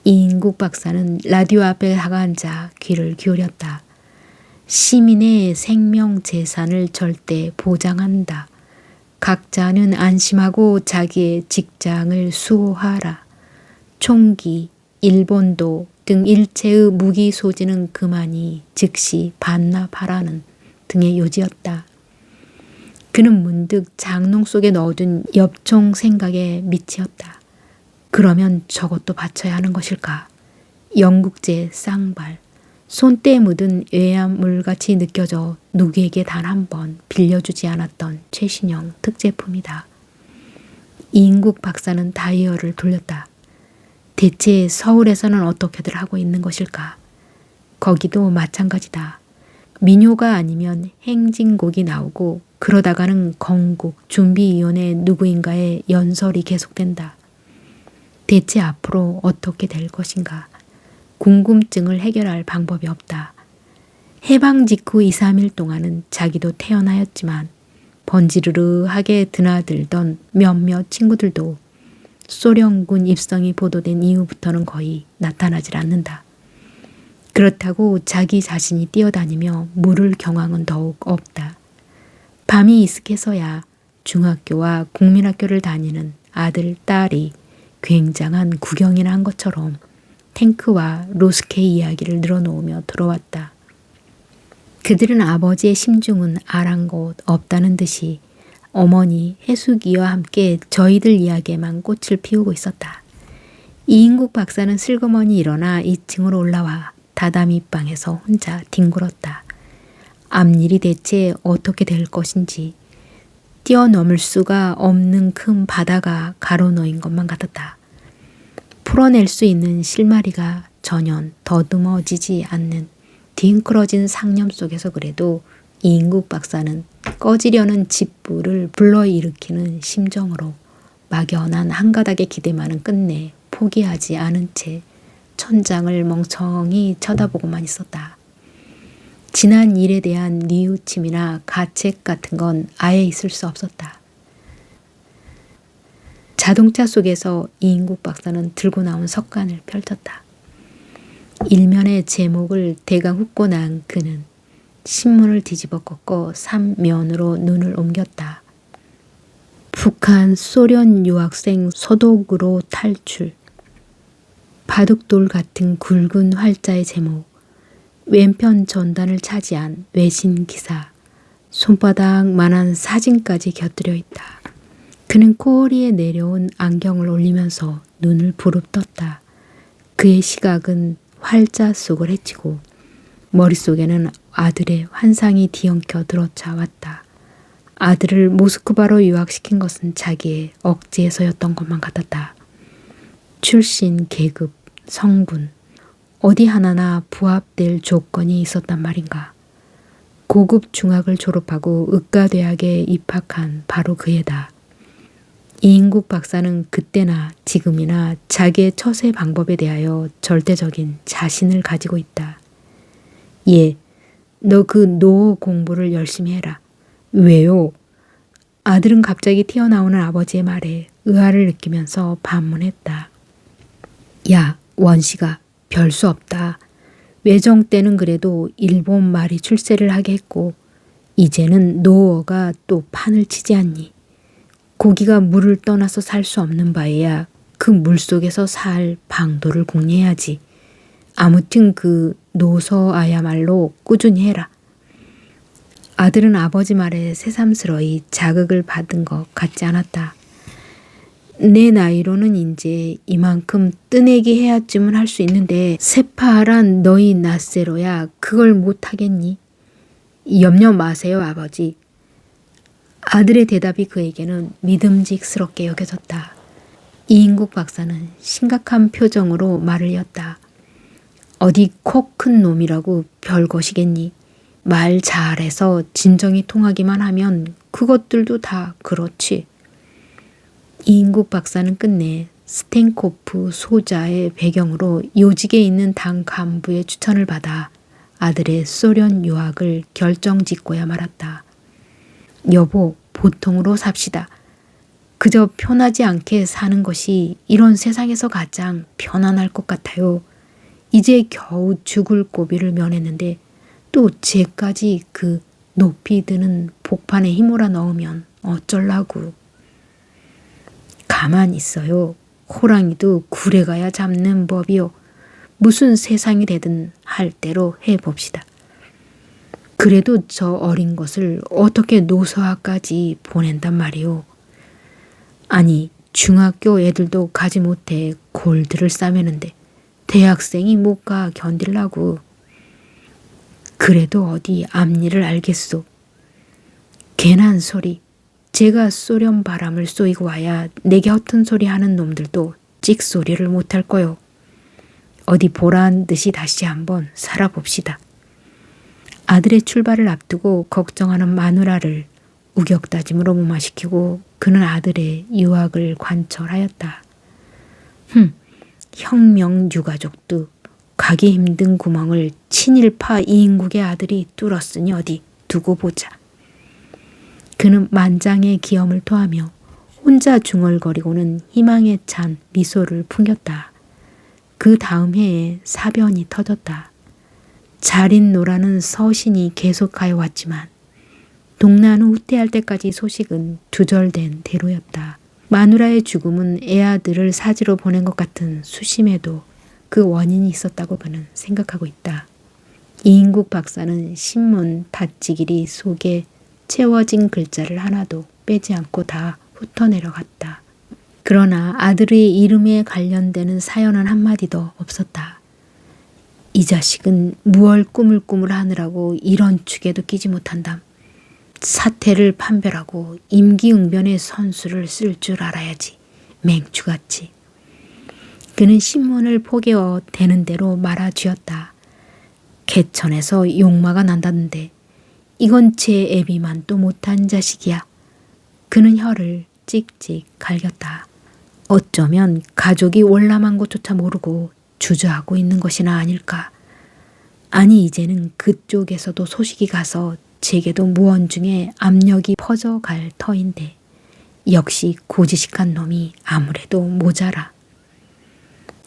이인국 박사는 라디오 앞에 다가앉아 귀를 기울였다. 시민의 생명 재산을 절대 보장한다. 각자는 안심하고 자기의 직장을 수호하라. 총기, 일본도 등 일체의 무기 소지는 그만이 즉시 반납하라는 등의 요지였다. 그는 문득 장롱 속에 넣어둔 엽총 생각에 미치었다. 그러면 저것도 바쳐야 하는 것일까? 영국제 쌍발, 손때에 묻은 외암물같이 느껴져 누구에게 단 한 번 빌려주지 않았던 최신형 특제품이다. 이인국 박사는 다이얼을 돌렸다. 대체 서울에서는 어떻게들 하고 있는 것일까? 거기도 마찬가지다. 민요가 아니면 행진곡이 나오고 그러다가는 건국 준비위원회 누구인가의 연설이 계속된다. 대체 앞으로 어떻게 될 것인가? 궁금증을 해결할 방법이 없다. 해방 직후 2, 3일 동안은 자기도 태어나였지만 번지르르하게 드나들던 몇몇 친구들도 소련군 입성이 보도된 이후부터는 거의 나타나질 않는다. 그렇다고 자기 자신이 뛰어다니며 물을 경황은 더욱 없다. 밤이 이슥해서야 중학교와 국민학교를 다니는 아들, 딸이 굉장한 구경이나 한 것처럼 탱크와 로스케 이야기를 늘어놓으며 들어왔다. 그들은 아버지의 심중은 아랑곳 없다는 듯이 어머니 해숙이와 함께 저희들 이야기에만 꽃을 피우고 있었다. 이인국 박사는 슬그머니 일어나 2층으로 올라와 다다미 방에서 혼자 뒹굴었다. 앞일이 대체 어떻게 될 것인지 뛰어넘을 수가 없는 큰 바다가 가로놓인 것만 같았다. 풀어낼 수 있는 실마리가 전혀 더듬어지지 않는 딩크러진 상념 속에서 그래도 이인국 박사는 꺼지려는 짓불을 불러일으키는 심정으로 막연한 한 가닥의 기대만은 끝내 포기하지 않은 채 천장을 멍청히 쳐다보고만 있었다. 지난 일에 대한 뉘우침이나 가책 같은 건 아예 있을 수 없었다. 자동차 속에서 이인국 박사는 들고 나온 석간을 펼쳤다. 일면의 제목을 대강 훑고 난 그는 신문을 뒤집어 꺾고 3면으로 눈을 옮겼다. 북한 소련 유학생 소독으로 탈출. 바둑돌 같은 굵은 활자의 제목. 왼편 전단을 차지한 외신 기사. 손바닥만한 사진까지 곁들여 있다. 그는 코어리에 내려온 안경을 올리면서 눈을 부릅떴다. 그의 시각은 활자 속을 헤치고 머릿속에는 아들의 환상이 뒤엉켜 들어차 왔다. 아들을 모스크바로 유학시킨 것은 자기의 억지에서였던 것만 같았다. 출신, 계급, 성분, 어디 하나나 부합될 조건이 있었단 말인가. 고급 중학을 졸업하고 의과대학에 입학한 바로 그 해다. 이인국 박사는 그때나 지금이나 자기의 처세 방법에 대하여 절대적인 자신을 가지고 있다. 예, 너 그 노 공부를 열심히 해라. 왜요? 아들은 갑자기 튀어나오는 아버지의 말에 의아를 느끼면서 반문했다. 야, 원씨가 별 수 없다. 외정 때는 그래도 일본 말이 출세를 하게 했고 이제는 노어가 또 판을 치지 않니. 고기가 물을 떠나서 살 수 없는 바에야 그 물속에서 살 방도를 공략해야지. 아무튼 그 노서아야말로 꾸준히 해라. 아들은 아버지 말에 새삼스러이 자극을 받은 것 같지 않았다. 내 나이로는 이제 이만큼 뜨내기 해야쯤은 할 수 있는데 새파란 너희 낯세로야 그걸 못하겠니? 염려 마세요 아버지. 아들의 대답이 그에게는 믿음직스럽게 여겨졌다. 이인국 박사는 심각한 표정으로 말을 이었다. 어디 코 큰 놈이라고 별것이겠니? 말 잘해서 진정이 통하기만 하면 그것들도 다 그렇지. 이인국 박사는 끝내 스텐코프 소자의 배경으로 요직에 있는 당 간부의 추천을 받아 아들의 소련 유학을 결정짓고야 말았다. 여보, 보통으로 삽시다. 그저 편하지 않게 사는 것이 이런 세상에서 가장 편안할 것 같아요. 이제 겨우 죽을 고비를 면했는데 또 쟤까지 그 높이 드는 복판에 힘몰아 넣으면 어쩔라고. 가만 있어요. 호랑이도 굴에 가야 잡는 법이요. 무슨 세상이 되든 할 대로 해봅시다. 그래도 저 어린 것을 어떻게 노서학까지 보낸단 말이오. 아니 중학교 애들도 가지 못해 골드를 싸매는데 대학생이 못 가 견딜라고. 그래도 어디 앞일을 알겠소. 괜한 소리. 제가 소련 바람을 쏘이고 와야 내게 허튼 소리 하는 놈들도 찍소리를 못할 거요. 어디 보란 듯이 다시 한번 살아봅시다. 아들의 출발을 앞두고 걱정하는 마누라를 우격다짐으로 무마시키고 그는 아들의 유학을 관철하였다. 혁명 유가족도 가기 힘든 구멍을 친일파 이인국의 아들이 뚫었으니 어디 두고 보자. 그는 만장의 기염을 토하며 혼자 중얼거리고는 희망에 찬 미소를 풍겼다. 그 다음 해에 사변이 터졌다. 자린노라는 서신이 계속하여 왔지만 동란 후 후퇴할 때까지 소식은 두절된 대로였다. 마누라의 죽음은 애아들을 사지로 보낸 것 같은 수심에도 그 원인이 있었다고 그는 생각하고 있다. 이인국 박사는 신문 닫지기리 속에 채워진 글자를 하나도 빼지 않고 다 훑어내려갔다. 그러나 아들의 이름에 관련되는 사연은 한마디도 없었다. 이 자식은 무얼 꾸물꾸물 하느라고 이런 축에도 끼지 못한담. 사태를 판별하고 임기응변의 선수를 쓸 줄 알아야지. 맹추같이. 그는 신문을 포개어 되는 대로 말아쥐었다. 개천에서 욕마가 난다는데 이건 제 애비만도 못한 자식이야. 그는 혀를 찍찍 갈겼다. 어쩌면 가족이 월남한 것조차 모르고 주저하고 있는 것이나 아닐까. 아니 이제는 그쪽에서도 소식이 가서 제게도 무언중에 압력이 퍼져갈 터인데 역시 고지식한 놈이 아무래도 모자라.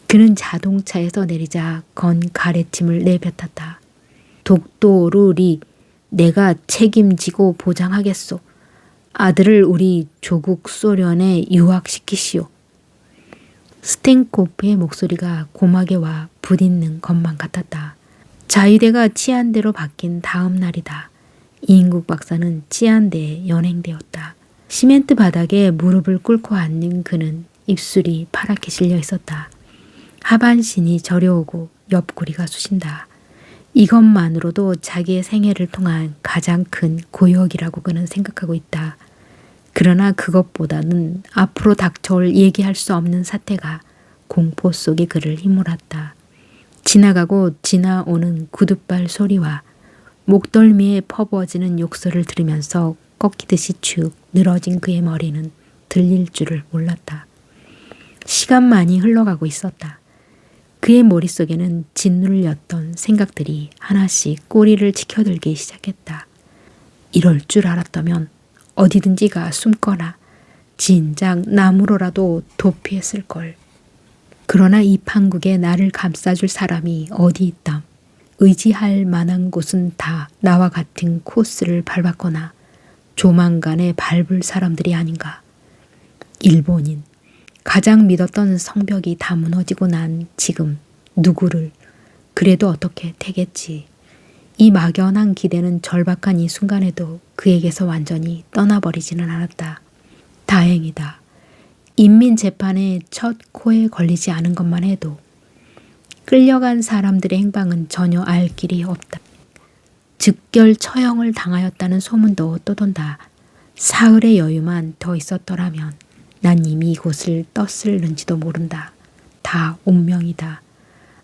그는 자동차에서 내리자 건 가래침을 내뱉었다. 독도루리 내가 책임지고 보장하겠소. 아들을 우리 조국 소련에 유학시키시오. 스텐코프의 목소리가 고막에 와 부딪는 것만 같았다. 자위대가 치안대로 바뀐 다음 날이다. 이인국 박사는 치안대에 연행되었다. 시멘트 바닥에 무릎을 꿇고 앉는 그는 입술이 파랗게 질려 있었다. 하반신이 저려오고 옆구리가 쑤신다. 이것만으로도 자기의 생애를 통한 가장 큰 고역이라고 그는 생각하고 있다. 그러나 그것보다는 앞으로 닥쳐올 얘기할 수 없는 사태가 공포 속에 그를 휘몰았다. 지나가고 지나오는 구둣발 소리와 목덜미에 퍼부어지는 욕설을 들으면서 꺾이듯이 축 늘어진 그의 머리는 들릴 줄을 몰랐다. 시간만이 흘러가고 있었다. 그의 머릿속에는 짓누를 였던 생각들이 하나씩 꼬리를 치켜들기 시작했다. 이럴 줄 알았다면 어디든지 가 숨거나 진작 나무로라도 도피했을 걸. 그러나 이 판국에 나를 감싸줄 사람이 어디 있담. 의지할 만한 곳은 다 나와 같은 코스를 밟았거나 조만간에 밟을 사람들이 아닌가. 일본인, 가장 믿었던 성벽이 다 무너지고 난 지금 누구를 그래도 어떻게 태겠지. 이 막연한 기대는 절박한 이 순간에도 그에게서 완전히 떠나버리지는 않았다. 다행이다. 인민재판의 첫 코에 걸리지 않은 것만 해도 끌려간 사람들의 행방은 전혀 알 길이 없다. 즉결 처형을 당하였다는 소문도 떠돈다. 사흘의 여유만 더 있었더라면 난 이미 이곳을 떴을는지도 모른다. 다 운명이다.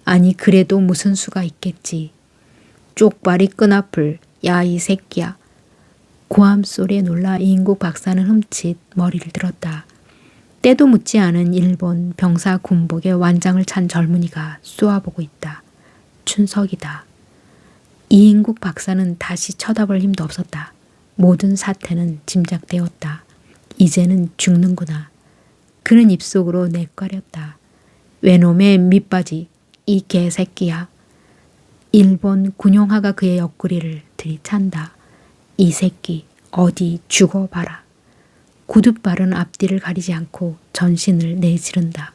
아니 그래도 무슨 수가 있겠지. 쪽발이 끈앞을 야 이 새끼야. 고함 소리에 놀라 이인국 박사는 흠칫 머리를 들었다. 때도 묻지 않은 일본 병사 군복에 완장을 찬 젊은이가 쏘아보고 있다. 춘석이다. 이인국 박사는 다시 쳐다볼 힘도 없었다. 모든 사태는 짐작되었다. 이제는 죽는구나. 그는 입속으로 내과렸다. 외놈의 밑바지, 이 개새끼야. 일본 군용하가 그의 옆구리를 들이찬다. 이 새끼 어디 죽어봐라. 구둣발은 앞뒤를 가리지 않고 전신을 내지른다.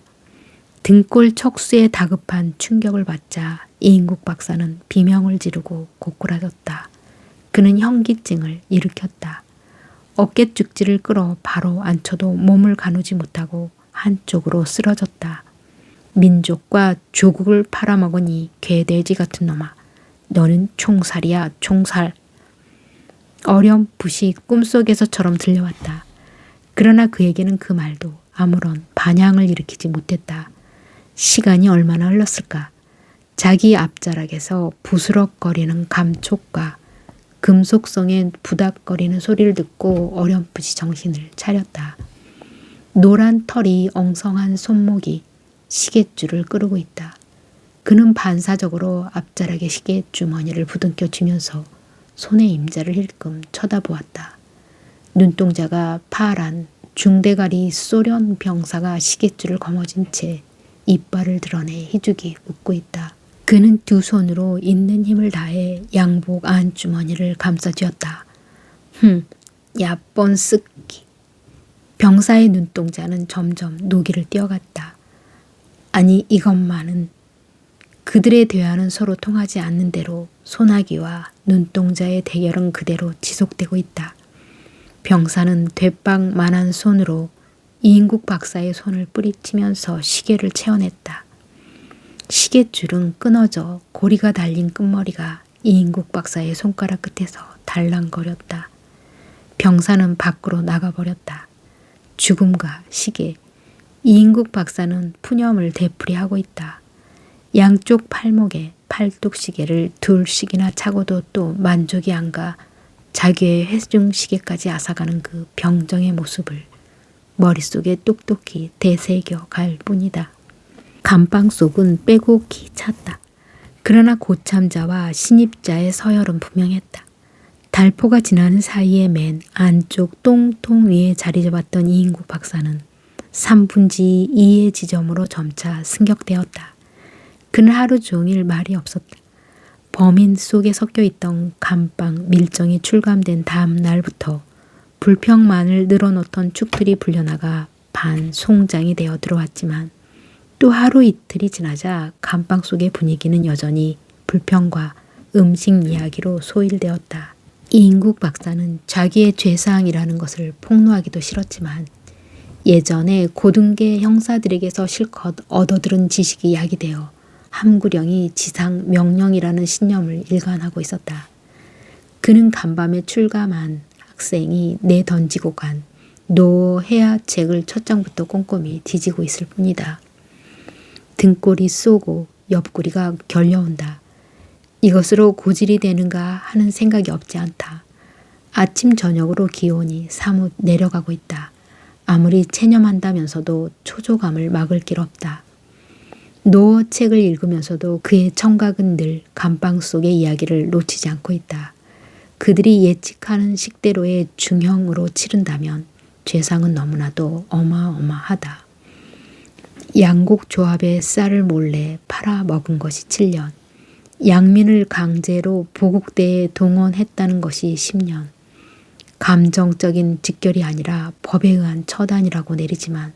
등골 척수에 다급한 충격을 받자 이인국 박사는 비명을 지르고 고꾸라졌다. 그는 현기증을 일으켰다. 어깨죽지를 끌어 바로 앉혀도 몸을 가누지 못하고 한쪽으로 쓰러졌다. 민족과 조국을 팔아먹으니 개돼지 같은 놈아. 너는 총살이야, 총살. 어렴풋이 꿈속에서처럼 들려왔다. 그러나 그에게는 그 말도 아무런 반향을 일으키지 못했다. 시간이 얼마나 흘렀을까. 자기 앞자락에서 부스럭거리는 감촉과 금속성의 부닥거리는 소리를 듣고 어렴풋이 정신을 차렸다. 노란 털이 엉성한 손목이 시계줄을 끄르고 있다. 그는 반사적으로 앞자락에 시계주머니를 부둥켜 쥐면서 손의 임자를 힐끔 쳐다보았다. 눈동자가 파란 중대가리 소련 병사가 시계줄을 거머쥔 채 이빨을 드러내 희죽이 웃고 있다. 그는 두 손으로 있는 힘을 다해 양복 안주머니를 감싸쥐었다. 야뻔 쓰끼. 병사의 눈동자는 점점 노기를 띄어갔다. 아니 이것만은 그들의 대화는 서로 통하지 않는 대로 소나기와 눈동자의 대결은 그대로 지속되고 있다. 병사는 대빵만한 손으로 이인국 박사의 손을 뿌리치면서 시계를 채워냈다. 시계줄은 끊어져 고리가 달린 끝머리가 이인국 박사의 손가락 끝에서 달랑거렸다. 병사는 밖으로 나가버렸다. 죽음과 시계, 이인국 박사는 푸념을 되풀이하고 있다. 양쪽 팔목에 팔뚝시계를 둘씩이나 차고도 또 만족이 안 가 자기의 회중시계까지 앗아가는 그 병정의 모습을 머릿속에 똑똑히 되새겨 갈 뿐이다. 감방 속은 빼곡히 찼다. 그러나 고참자와 신입자의 서열은 분명했다. 달포가 지나는 사이에 맨 안쪽 똥통 위에 자리 잡았던 이인국 박사는 3분지 2의 지점으로 점차 승격되었다. 그는 하루 종일 말이 없었다. 범인 속에 섞여 있던 감방 밀정이 출감된 다음 날부터 불평만을 늘어놓던 축들이 불려나가 반 송장이 되어 들어왔지만 또 하루 이틀이 지나자 감방 속의 분위기는 여전히 불평과 음식 이야기로 소일되었다. 이인국 박사는 자기의 죄사항이라는 것을 폭로하기도 싫었지만 예전에 고등계 형사들에게서 실컷 얻어들은 지식이 야기되어 함구령이 지상 명령이라는 신념을 일관하고 있었다. 그는 간밤에 출감한 학생이 내던지고 간 노해야 책을 첫 장부터 꼼꼼히 뒤지고 있을 뿐이다. 등골이 쏘고 옆구리가 결려온다. 이것으로 고질이 되는가 하는 생각이 없지 않다. 아침 저녁으로 기온이 사뭇 내려가고 있다. 아무리 체념한다면서도 초조감을 막을 길 없다. 노어 책을 읽으면서도 그의 청각은 늘 감방 속의 이야기를 놓치지 않고 있다. 그들이 예측하는 식대로의 중형으로 치른다면 죄상은 너무나도 어마어마하다. 양곡 조합의 쌀을 몰래 팔아먹은 것이 7년, 양민을 강제로 보국대에 동원했다는 것이 10년. 감정적인 직결이 아니라 법에 의한 처단이라고 내리지만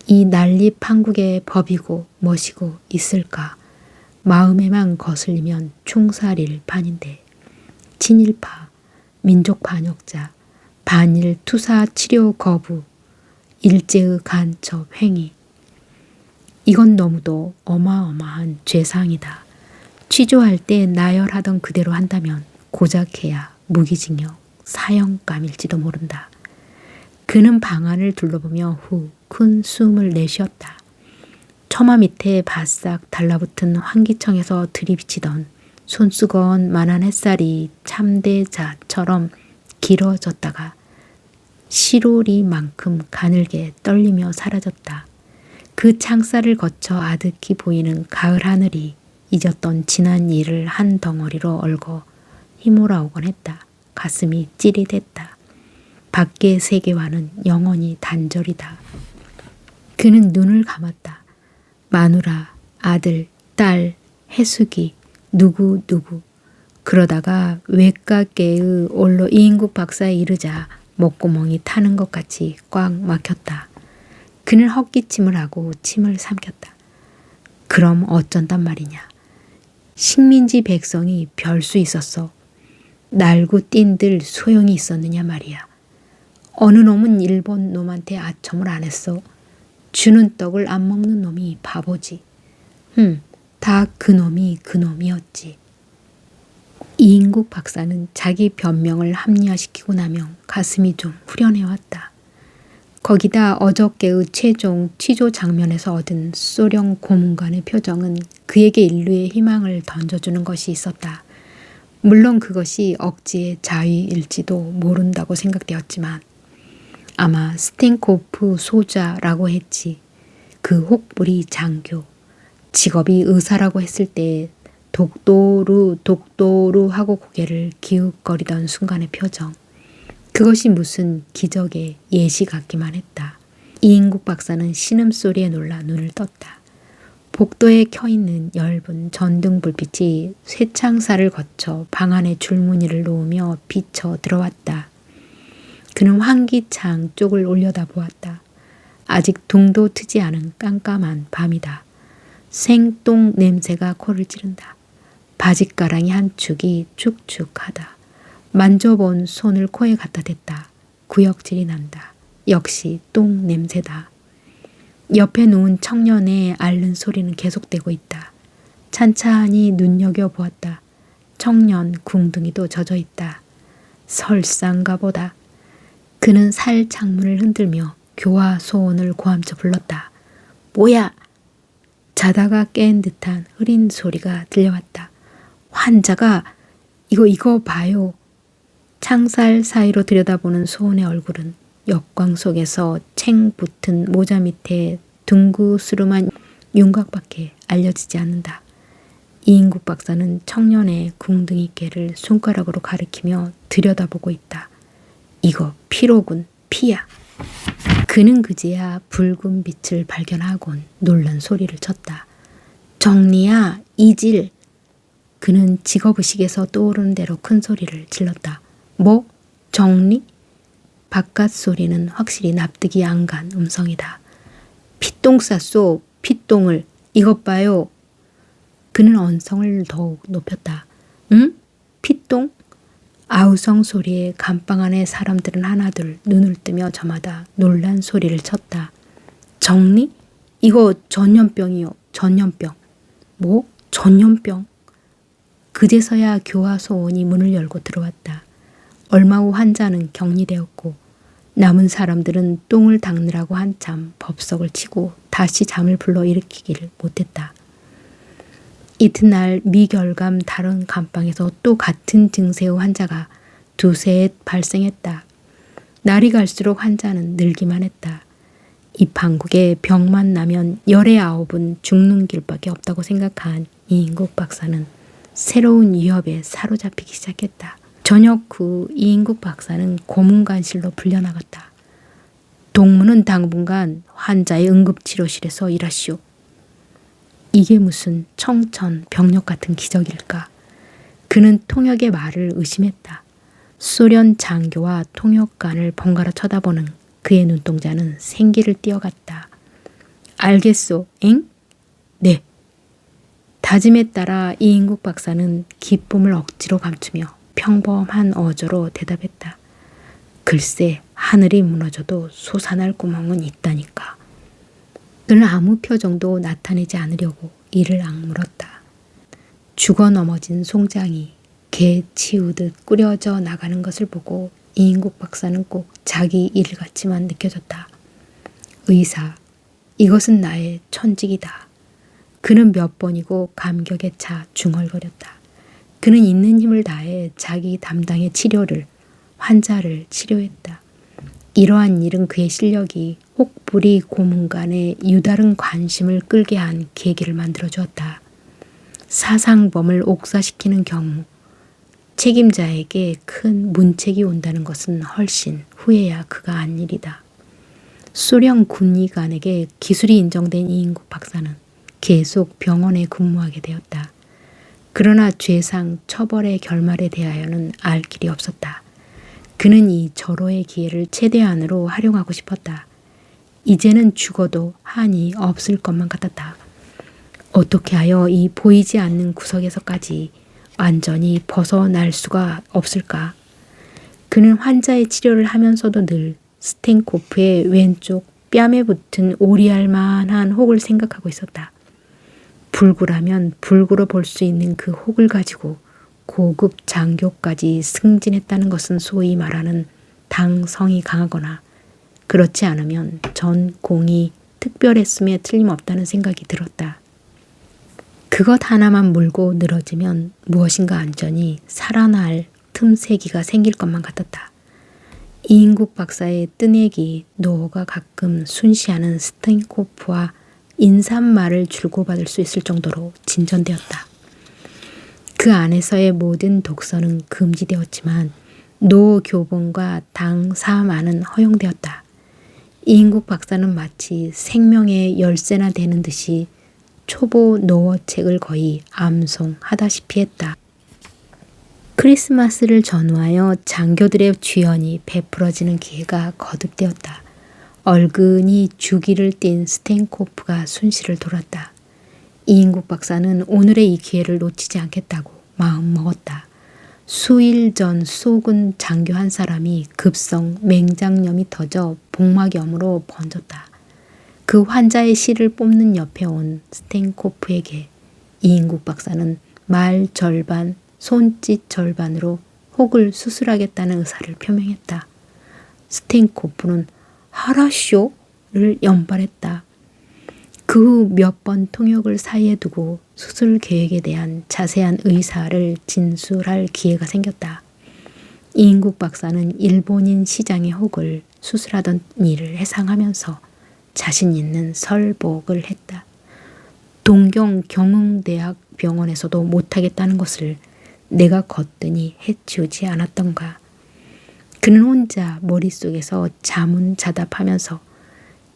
이 난립한국의 법이고 멋이고 있을까? 마음에만 거슬리면 총살일 판인데 친일파, 민족 반역자, 반일 투사 치료 거부, 일제의 간첩 행위. 이건 너무도 어마어마한 죄상이다. 취조할 때 나열하던 그대로 한다면 고작해야 무기징역, 사형감일지도 모른다. 그는 방안을 둘러보며 후 큰 숨을 내쉬었다. 처마 밑에 바싹 달라붙은 환기청에서 들이비치던 손수건만한 햇살이 참대자처럼 길어졌다가 시로리만큼 가늘게 떨리며 사라졌다. 그 창살을 거쳐 아득히 보이는 가을 하늘이 잊었던 지난 일을 한 덩어리로 얽어 휘몰아오곤 했다. 가슴이 찌릿했다. 밖의 세계와는 영원히 단절이다. 그는 눈을 감았다. 마누라, 아들, 딸, 해숙이, 누구. 그러다가 외가계의 올로 이인국 박사에 이르자 목구멍이 타는 것 같이 꽉 막혔다. 그는 헛기침을 하고 침을 삼켰다. 그럼 어쩐단 말이냐. 식민지 백성이 별 수 있었어. 날고 뛴들 소용이 있었느냐 말이야. 어느 놈은 일본 놈한테 아첨을 안 했어. 주는 떡을 안 먹는 놈이 바보지. 다 그놈이었지. 이인국 박사는 자기 변명을 합리화시키고 나면 가슴이 좀 후련해왔다. 거기다 어저께의 최종 취조 장면에서 얻은 소령 고문관의 표정은 그에게 인류의 희망을 던져주는 것이 있었다. 물론 그것이 억지의 자위일지도 모른다고 생각되었지만 아마 스텐코프 소자라고 했지. 그 혹부리 장교. 직업이 의사라고 했을 때 독도루 하고 고개를 기웃거리던 순간의 표정. 그것이 무슨 기적의 예시 같기만 했다. 이인국 박사는 신음소리에 놀라 눈을 떴다. 복도에 켜있는 엷은 전등 불빛이 쇠창살을 거쳐 방 안에 줄무늬를 놓으며 비쳐 들어왔다. 그는 환기창 쪽을 올려다보았다. 아직 동도 트지 않은 깜깜한 밤이다. 생똥 냄새가 코를 찌른다. 바짓가랑이 한 축이 축축하다. 만져본 손을 코에 갖다 댔다. 구역질이 난다. 역시 똥 냄새다. 옆에 누운 청년의 앓는 소리는 계속되고 있다. 찬찬히 눈여겨보았다. 청년 궁둥이도 젖어있다. 설상가 보다. 그는 살 창문을 흔들며 교화 소원을 고함쳐 불렀다. 뭐야? 자다가 깬 듯한 흐린 소리가 들려왔다. 환자가 이거 봐요. 창살 사이로 들여다보는 소원의 얼굴은 역광 속에서 챙 붙은 모자 밑에 둥구스름한 윤곽밖에 알려지지 않는다. 이인국 박사는 청년의 궁둥이깨를 손가락으로 가리키며 들여다보고 있다. 이거 피로군, 피야. 그는 그제야 붉은 빛을 발견하곤 놀란 소리를 쳤다. 정리야, 이질. 그는 직업의식에서 떠오르는 대로 큰 소리를 질렀다. 뭐? 정리? 바깥 소리는 확실히 납득이 안 간 음성이다. 피똥 쌌소, 피똥을. 이것 봐요. 그는 언성을 더욱 높였다. 응? 피똥? 아우성 소리에 감방 안의 사람들은 하나둘 눈을 뜨며 저마다 놀란 소리를 쳤다. 정리? 이거 전염병이요. 전염병. 뭐? 전염병? 그제서야 교화소원이 문을 열고 들어왔다. 얼마 후 환자는 격리되었고 남은 사람들은 똥을 닦느라고 한참 법석을 치고 다시 잠을 불러일으키기를 못했다. 이튿날 미결감 다른 감방에서 또 같은 증세의 환자가 두셋 발생했다. 날이 갈수록 환자는 늘기만 했다. 이 판국에 병만 나면 19은 죽는 길밖에 없다고 생각한 이인국 박사는 새로운 위협에 사로잡히기 시작했다. 저녁 후 이인국 박사는 고문관실로 불려나갔다. 동무는 당분간 환자의 응급치료실에서 일하시오. 이게 무슨 청천벽력 같은 기적일까? 그는 통역의 말을 의심했다. 소련 장교와 통역관을 번갈아 쳐다보는 그의 눈동자는 생기를 띄어갔다. 알겠소, 엥? 네. 다짐에 따라 이인국 박사는 기쁨을 억지로 감추며 평범한 어조로 대답했다. 글쎄, 하늘이 무너져도 솟아날 구멍은 있다니까. 그는 아무 표정도 나타내지 않으려고 이를 악물었다. 죽어 넘어진 송장이 개 치우듯 꾸려져 나가는 것을 보고 이인국 박사는 꼭 자기 일 같지만 느껴졌다. 의사, 이것은 나의 천직이다. 그는 몇 번이고 감격에 차 중얼거렸다. 그는 있는 힘을 다해 자기 담당의 치료를, 환자를 치료했다. 이러한 일은 그의 실력이 혹부리 고문간의 유다른 관심을 끌게 한 계기를 만들어 주었다. 사상범을 옥사시키는 경우 책임자에게 큰 문책이 온다는 것은 훨씬 후에야 그가 한 일이다. 소련 군의관에게 기술이 인정된 이인국 박사는 계속 병원에 근무하게 되었다. 그러나 죄상 처벌의 결말에 대하여는 알 길이 없었다. 그는 이 절호의 기회를 최대한으로 활용하고 싶었다. 이제는 죽어도 한이 없을 것만 같았다. 어떻게 하여 이 보이지 않는 구석에서까지 완전히 벗어날 수가 없을까? 그는 환자의 치료를 하면서도 늘 스텐코프의 왼쪽 뺨에 붙은 오리알 만한 혹을 생각하고 있었다. 불구라면 불구로 볼 수 있는 그 혹을 가지고 고급 장교까지 승진했다는 것은 소위 말하는 당성이 강하거나 그렇지 않으면 전공이 특별했음에 틀림없다는 생각이 들었다. 그것 하나만 물고 늘어지면 무엇인가 안전히 살아날 틈새기가 생길 것만 같았다. 이인국 박사의 뜨내기 노호가 가끔 순시하는 스텐코프와 인사말을 줄고받을 수 있을 정도로 진전되었다. 그 안에서의 모든 독서는 금지되었지만 노 교본과 당 사만은 허용되었다. 이인국 박사는 마치 생명의 열쇠나 되는 듯이 초보 노어책을 거의 암송하다시피 했다. 크리스마스를 전후하여 장교들의 주연이 베풀어지는 기회가 거듭되었다. 얼근히 주기를 띤 스텐코프가 순시를 돌았다. 이인국 박사는 오늘의 이 기회를 놓치지 않겠다고 마음먹었다. 수일 전 쏘군 장교 한 사람이 급성 맹장염이 터져 복막염으로 번졌다. 그 환자의 실을 뽑는 옆에 온 스텐코프에게 이인국 박사는 말 절반, 손짓 절반으로 혹을 수술하겠다는 의사를 표명했다. 스텐코프는 하라쇼를 연발했다. 그 후 몇 번 통역을 사이에 두고 수술 계획에 대한 자세한 의사를 진술할 기회가 생겼다. 이인국 박사는 일본인 시장의 혹을 수술하던 일을 해상하면서 자신 있는 설복을 했다. 동경 경흥대학 병원에서도 못하겠다는 것을 내가 거뜬히 해치우지 않았던가. 그는 혼자 머릿속에서 자문자답하면서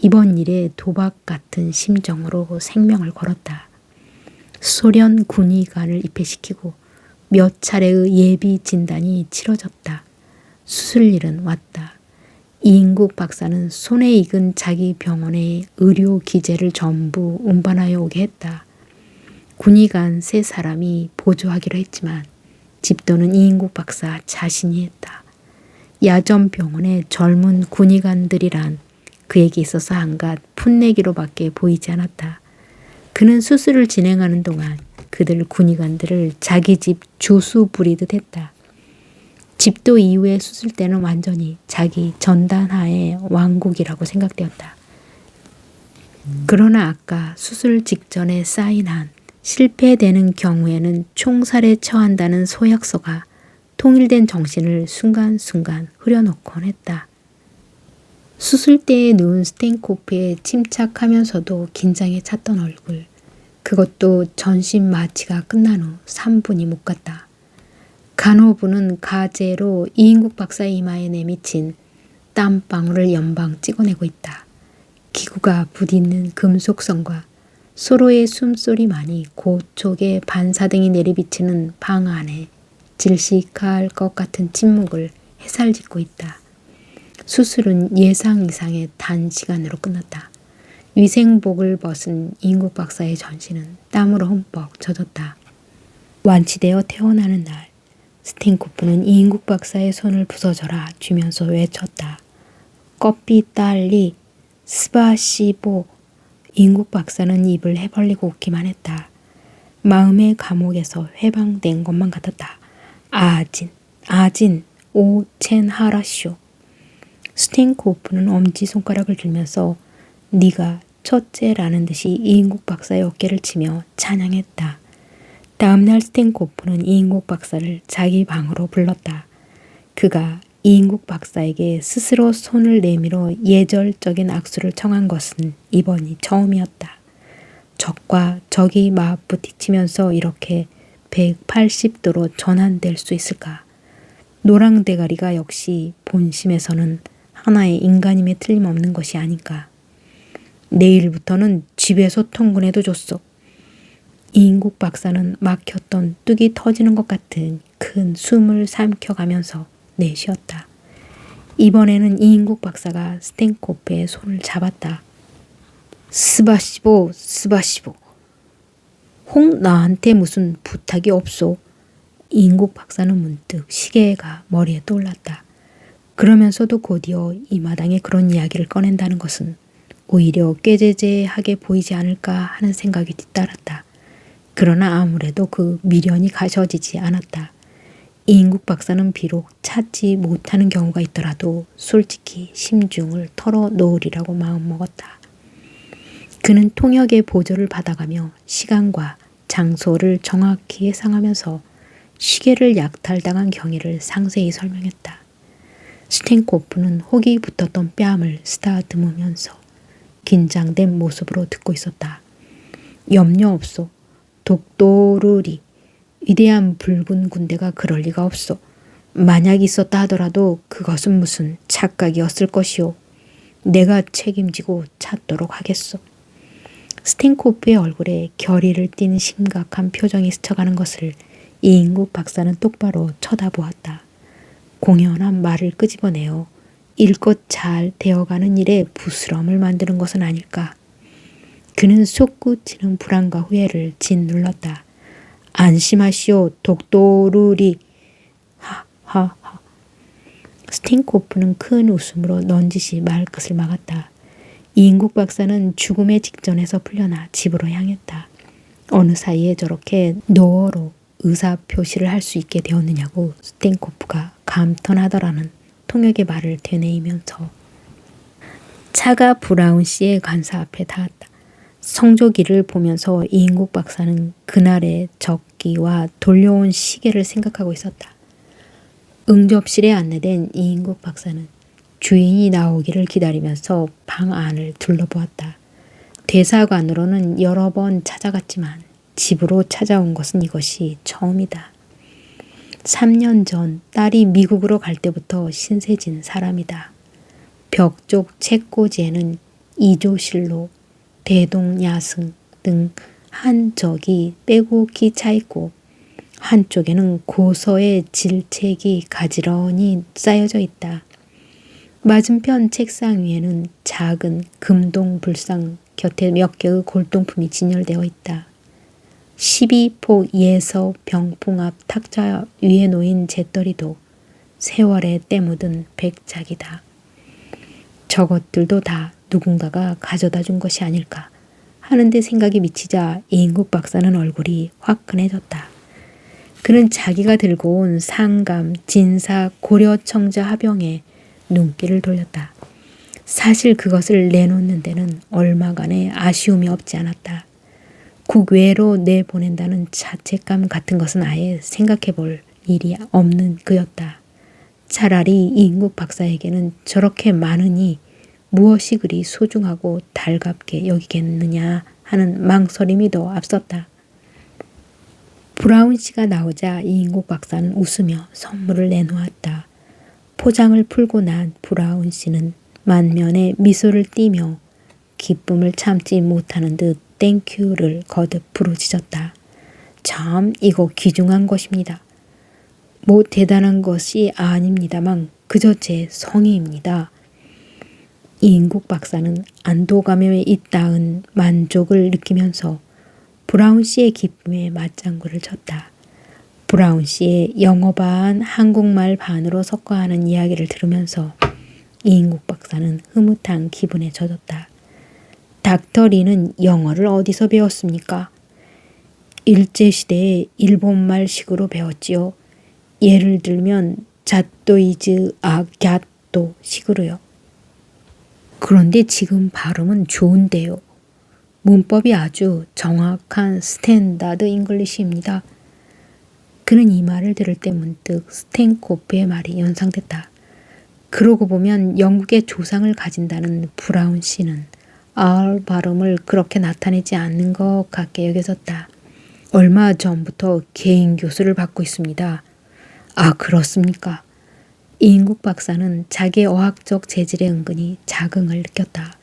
이번 일에 도박 같은 심정으로 생명을 걸었다. 소련 군의관을 입회시키고 몇 차례의 예비 진단이 치러졌다. 수술일은 왔다. 이인국 박사는 손에 익은 자기 병원의 의료 기재를 전부 운반하여 오게 했다. 군의관 3사람이 보조하기로 했지만 집도는 이인국 박사 자신이 했다. 야전병원의 젊은 군의관들이란 그에게 있어서 한갓 풋내기로밖에 보이지 않았다. 그는 수술을 진행하는 동안 그들 군의관들을 자기 집 주수 부리듯 했다. 집도 이후의 수술 때는 완전히 자기 전단하의 왕국이라고 생각되었다. 그러나 아까 수술 직전에 사인한 실패되는 경우에는 총살에 처한다는 소약서가 통일된 정신을 순간순간 흐려놓곤 했다. 수술대에 누운 스텐코프에 침착하면서도 긴장에 찼던 얼굴. 그것도 전신 마취가 끝난 후 3분이 못 갔다. 간호부는 가제로 이인국 박사 이마에 내미친 땀방울을 연방 찍어내고 있다. 기구가 부딪는 금속선과 서로의 숨소리만이 고촉의 반사등이 내리비치는 방 안에 질식할 것 같은 침묵을 해살짓고 있다. 수술은 예상 이상의 단시간으로 끝났다. 위생복을 벗은 이인국 박사의 전신은 땀으로 흠뻑 젖었다. 완치되어 퇴원하는 날, 스텐코프는 이인국 박사의 손을 부서져라 쥐면서 외쳤다. 껍비 딸리 스바시보. 이인국 박사는 입을 해벌리고 웃기만 했다. 마음의 감옥에서 해방된 것만 같았다. 아진, 오첸 하라쇼. 스텐코프는 엄지손가락을 들면서 네가 첫째라는 듯이 이인국 박사의 어깨를 치며 찬양했다. 다음날 스텐코프는 이인국 박사를 자기 방으로 불렀다. 그가 이인국 박사에게 스스로 손을 내밀어 예절적인 악수를 청한 것은 이번이 처음이었다. 적과 적이 맞부딪히면서 이렇게 180도로 전환될 수 있을까? 노랑대가리가 역시 본심에서는 하나의 인간임에 틀림없는 것이 아닌가. 내일부터는 집에서 통근해도 줬소. 이인국 박사는 막혔던 뚝이 터지는 것 같은 큰 숨을 삼켜가면서 내쉬었다. 이번에는 이인국 박사가 스텐코프의 손을 잡았다. 스바시보. 혹 나한테 무슨 부탁이 없소? 이인국 박사는 문득 시계가 머리에 떠올랐다. 그러면서도 곧이어 이 마당에 그런 이야기를 꺼낸다는 것은 오히려 꾀죄죄하게 보이지 않을까 하는 생각이 뒤따랐다. 그러나 아무래도 그 미련이 가셔지지 않았다. 이인국 박사는 비록 찾지 못하는 경우가 있더라도 솔직히 심중을 털어놓으리라고 마음먹었다. 그는 통역의 보조를 받아가며 시간과 장소를 정확히 예상하면서 시계를 약탈당한 경위를 상세히 설명했다. 스텐코프는 혹이 붙었던 뺨을 쓰다듬으면서 긴장된 모습으로 듣고 있었다. 염려 없소. 독도르리. 위대한 붉은 군대가 그럴 리가 없소. 만약 있었다 하더라도 그것은 무슨 착각이었을 것이오. 내가 책임지고 찾도록 하겠소. 스텐코프의 얼굴에 결의를 띤 심각한 표정이 스쳐가는 것을 이인국 박사는 똑바로 쳐다보았다. 공연한 말을 끄집어내어 일껏 잘 되어가는 일에 부스럼을 만드는 것은 아닐까. 그는 솟구치는 불안과 후회를 짓눌렀다. 안심하시오, 독도르리. 하하하. 스텐코프는 큰 웃음으로 넌지시 말끝을 막았다. 이인국 박사는 죽음의 직전에서 풀려나 집으로 향했다. 어느 사이에 저렇게 노어로 의사표시를 할 수 있게 되었느냐고 스텐코프가 감탄하더라는 통역의 말을 되뇌이면서 차가 브라운 씨의 관사 앞에 닿았다. 성조기를 보면서 이인국 박사는 그날의 적기와 돌려온 시계를 생각하고 있었다. 응접실에 안내된 이인국 박사는 주인이 나오기를 기다리면서 방 안을 둘러보았다. 대사관으로는 여러 번 찾아갔지만 집으로 찾아온 것은 이것이 처음이다. 3년 전 딸이 미국으로 갈 때부터 신세진 사람이다. 벽쪽 책꽂이에는 이조실로, 대동야승 등 한적이 빼곡히 차있고 한쪽에는 고서의 질책이 가지런히 쌓여져 있다. 맞은편 책상 위에는 작은 금동불상 곁에 몇 개의 골동품이 진열되어 있다. 12포 예서 병풍 앞 탁자 위에 놓인 재떨이도 세월에 때 묻은 백작이다. 저것들도 다 누군가가 가져다 준 것이 아닐까 하는데 생각이 미치자 이인국 박사는 얼굴이 화끈해졌다. 그는 자기가 들고 온 상감, 진사, 고려청자 하병에 눈길을 돌렸다. 사실 그것을 내놓는 데는 얼마간의 아쉬움이 없지 않았다. 국외로 내보낸다는 자책감 같은 것은 아예 생각해 볼 일이 없는 그였다. 차라리 이인국 박사에게는 저렇게 많으니 무엇이 그리 소중하고 달갑게 여기겠느냐 하는 망설임이 더 앞섰다. 브라운 씨가 나오자 이인국 박사는 웃으며 선물을 내놓았다. 포장을 풀고 난 브라운 씨는 만면에 미소를 띠며 기쁨을 참지 못하는 듯 땡큐를 거듭 부르짖었다. 참 이거 귀중한 것입니다. 뭐 대단한 것이 아닙니다만 그저 제 성의입니다. 이인국 박사는 안도감에 잇따은 만족을 느끼면서 브라운 씨의 기쁨에 맞장구를 쳤다. 브라운 씨의 영어 반 한국말 반으로 섞어 하는 이야기를 들으면서 이인국 박사는 흐뭇한 기분에 젖었다. 닥터 리는 영어를 어디서 배웠습니까? 일제시대에 일본말식으로 배웠지요. 예를 들면 잣도이즈 갸또 식으로요. 그런데 지금 발음은 좋은데요. 문법이 아주 정확한 스탠다드 잉글리시입니다. 그는 이 말을 들을 때 문득 스탠코프의 말이 연상됐다. 그러고 보면 영국의 조상을 가진다는 브라운 씨는 R 발음을 그렇게 나타내지 않는 것 같게 여겨졌다. 얼마 전부터 개인 교수를 받고 있습니다. 아, 그렇습니까? 이인국 박사는 자기의 어학적 재질에 은근히 자긍을 느꼈다.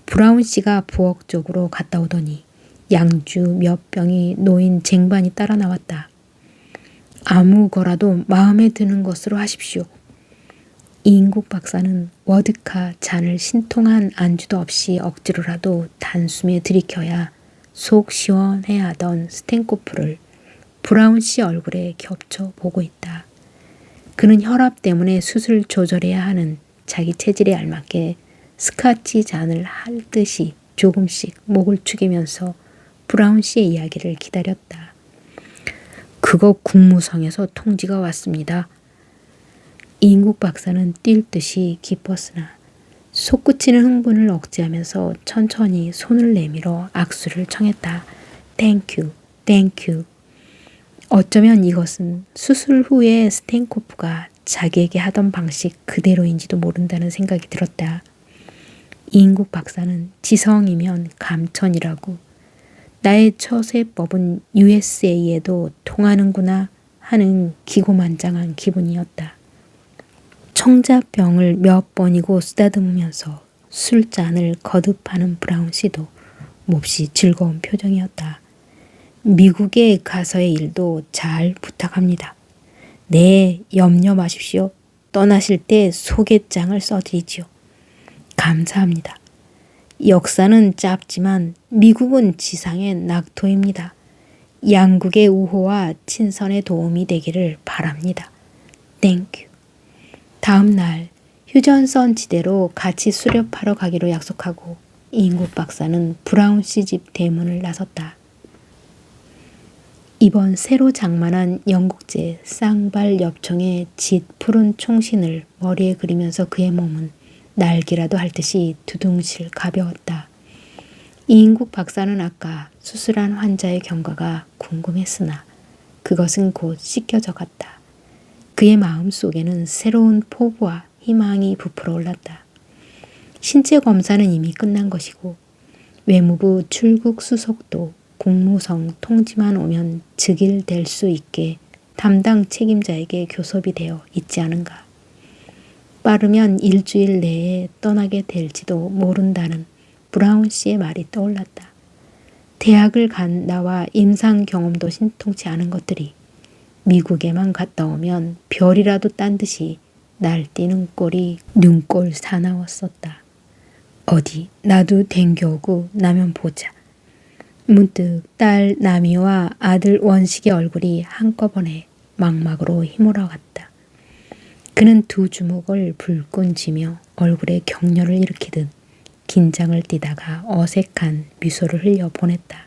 브라운 씨가 부엌 쪽으로 갔다 오더니 양주 몇 병이 놓인 쟁반이 따라 나왔다. 아무 거라도 마음에 드는 것으로 하십시오. 이인국 박사는 워드카 잔을 신통한 안주도 없이 억지로라도 단숨에 들이켜야 속 시원해하던 스탠코프를 브라운 씨 얼굴에 겹쳐 보고 있다. 그는 혈압 때문에 수술 조절해야 하는 자기 체질에 알맞게 스카치 잔을 할 듯이 조금씩 목을 축이면서 브라운 씨의 이야기를 기다렸다. 그거 국무성에서 통지가 왔습니다. 이인국 박사는 뛸 듯이 기뻤으나 솟구치는 흥분을 억제하면서 천천히 손을 내밀어 악수를 청했다. 땡큐, 땡큐. 어쩌면 이것은 수술 후에 스탠코프가 자기에게 하던 방식 그대로인지도 모른다는 생각이 들었다. 이인국 박사는 지성이면 감천이라고 나의 처세법은 USA에도 통하는구나 하는 기고만장한 기분이었다. 청자병을 몇 번이고 쓰다듬으면서 술잔을 거듭하는 브라운 씨도 몹시 즐거운 표정이었다. 미국에 가서의 일도 잘 부탁합니다. 네, 염려 마십시오. 떠나실 때 소개장을 써드리지요. 감사합니다. 역사는 짧지만 미국은 지상의 낙토입니다. 양국의 우호와 친선에 도움이 되기를 바랍니다. 땡큐. 다음 날 휴전선 지대로 같이 수렵하러 가기로 약속하고 이인국 박사는 브라운 씨 집 대문을 나섰다. 이번 새로 장만한 영국제 쌍발 엽총의 짙 푸른 총신을 머리에 그리면서 그의 몸은 날기라도 할 듯이 두둥실 가벼웠다. 이인국 박사는 아까 수술한 환자의 경과가 궁금했으나 그것은 곧 씻겨져 갔다. 그의 마음 속에는 새로운 포부와 희망이 부풀어 올랐다. 신체 검사는 이미 끝난 것이고 외무부 출국 수속도 국무성 통지만 오면 즉일될 수 있게 담당 책임자에게 교섭이 되어 있지 않은가. 빠르면 일주일 내에 떠나게 될지도 모른다는 브라운 씨의 말이 떠올랐다. 대학을 간 나와 임상 경험도 신통치 않은 것들이 미국에만 갔다 오면 별이라도 딴 듯이 날뛰는 꼴이 눈꼴 사나웠었다. 어디 나도 댕겨오고 나면 보자. 문득 딸 나미와 아들 원식의 얼굴이 한꺼번에 망막으로 휘몰아갔다. 그는 두 주먹을 불끈 쥐며 얼굴에 격렬을 일으키듯 긴장을 띠다가 어색한 미소를 흘려 보냈다.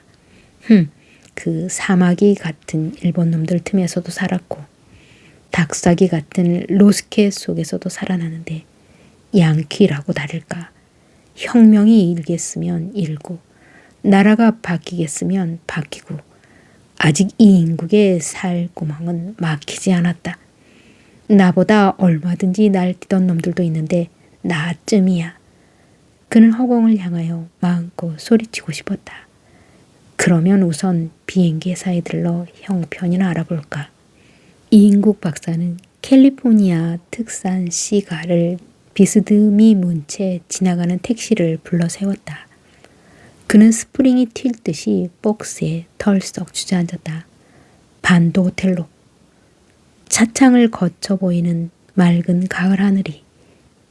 그 사마귀 같은 일본 놈들 틈에서도 살았고 닭사기 같은 로스케 속에서도 살아나는데 양키라고 다를까. 혁명이 일겠으면 일고 나라가 바뀌겠으면 바뀌고 아직 이 인국의 살 구멍은 막히지 않았다. 나보다 얼마든지 날뛰던 놈들도 있는데 나쯤이야. 그는 허공을 향하여 마음껏 소리치고 싶었다. 그러면 우선 비행기사에 들러 형편이나 알아볼까. 이인국 박사는 캘리포니아 특산 시가를 비스듬히 문 채 지나가는 택시를 불러 세웠다. 그는 스프링이 튈 듯이 복스에 털썩 주저앉았다. 반도 호텔로. 차창을 거쳐 보이는 맑은 가을 하늘이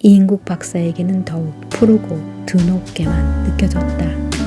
이인국 박사에게는 더욱 푸르고 드높게만 느껴졌다.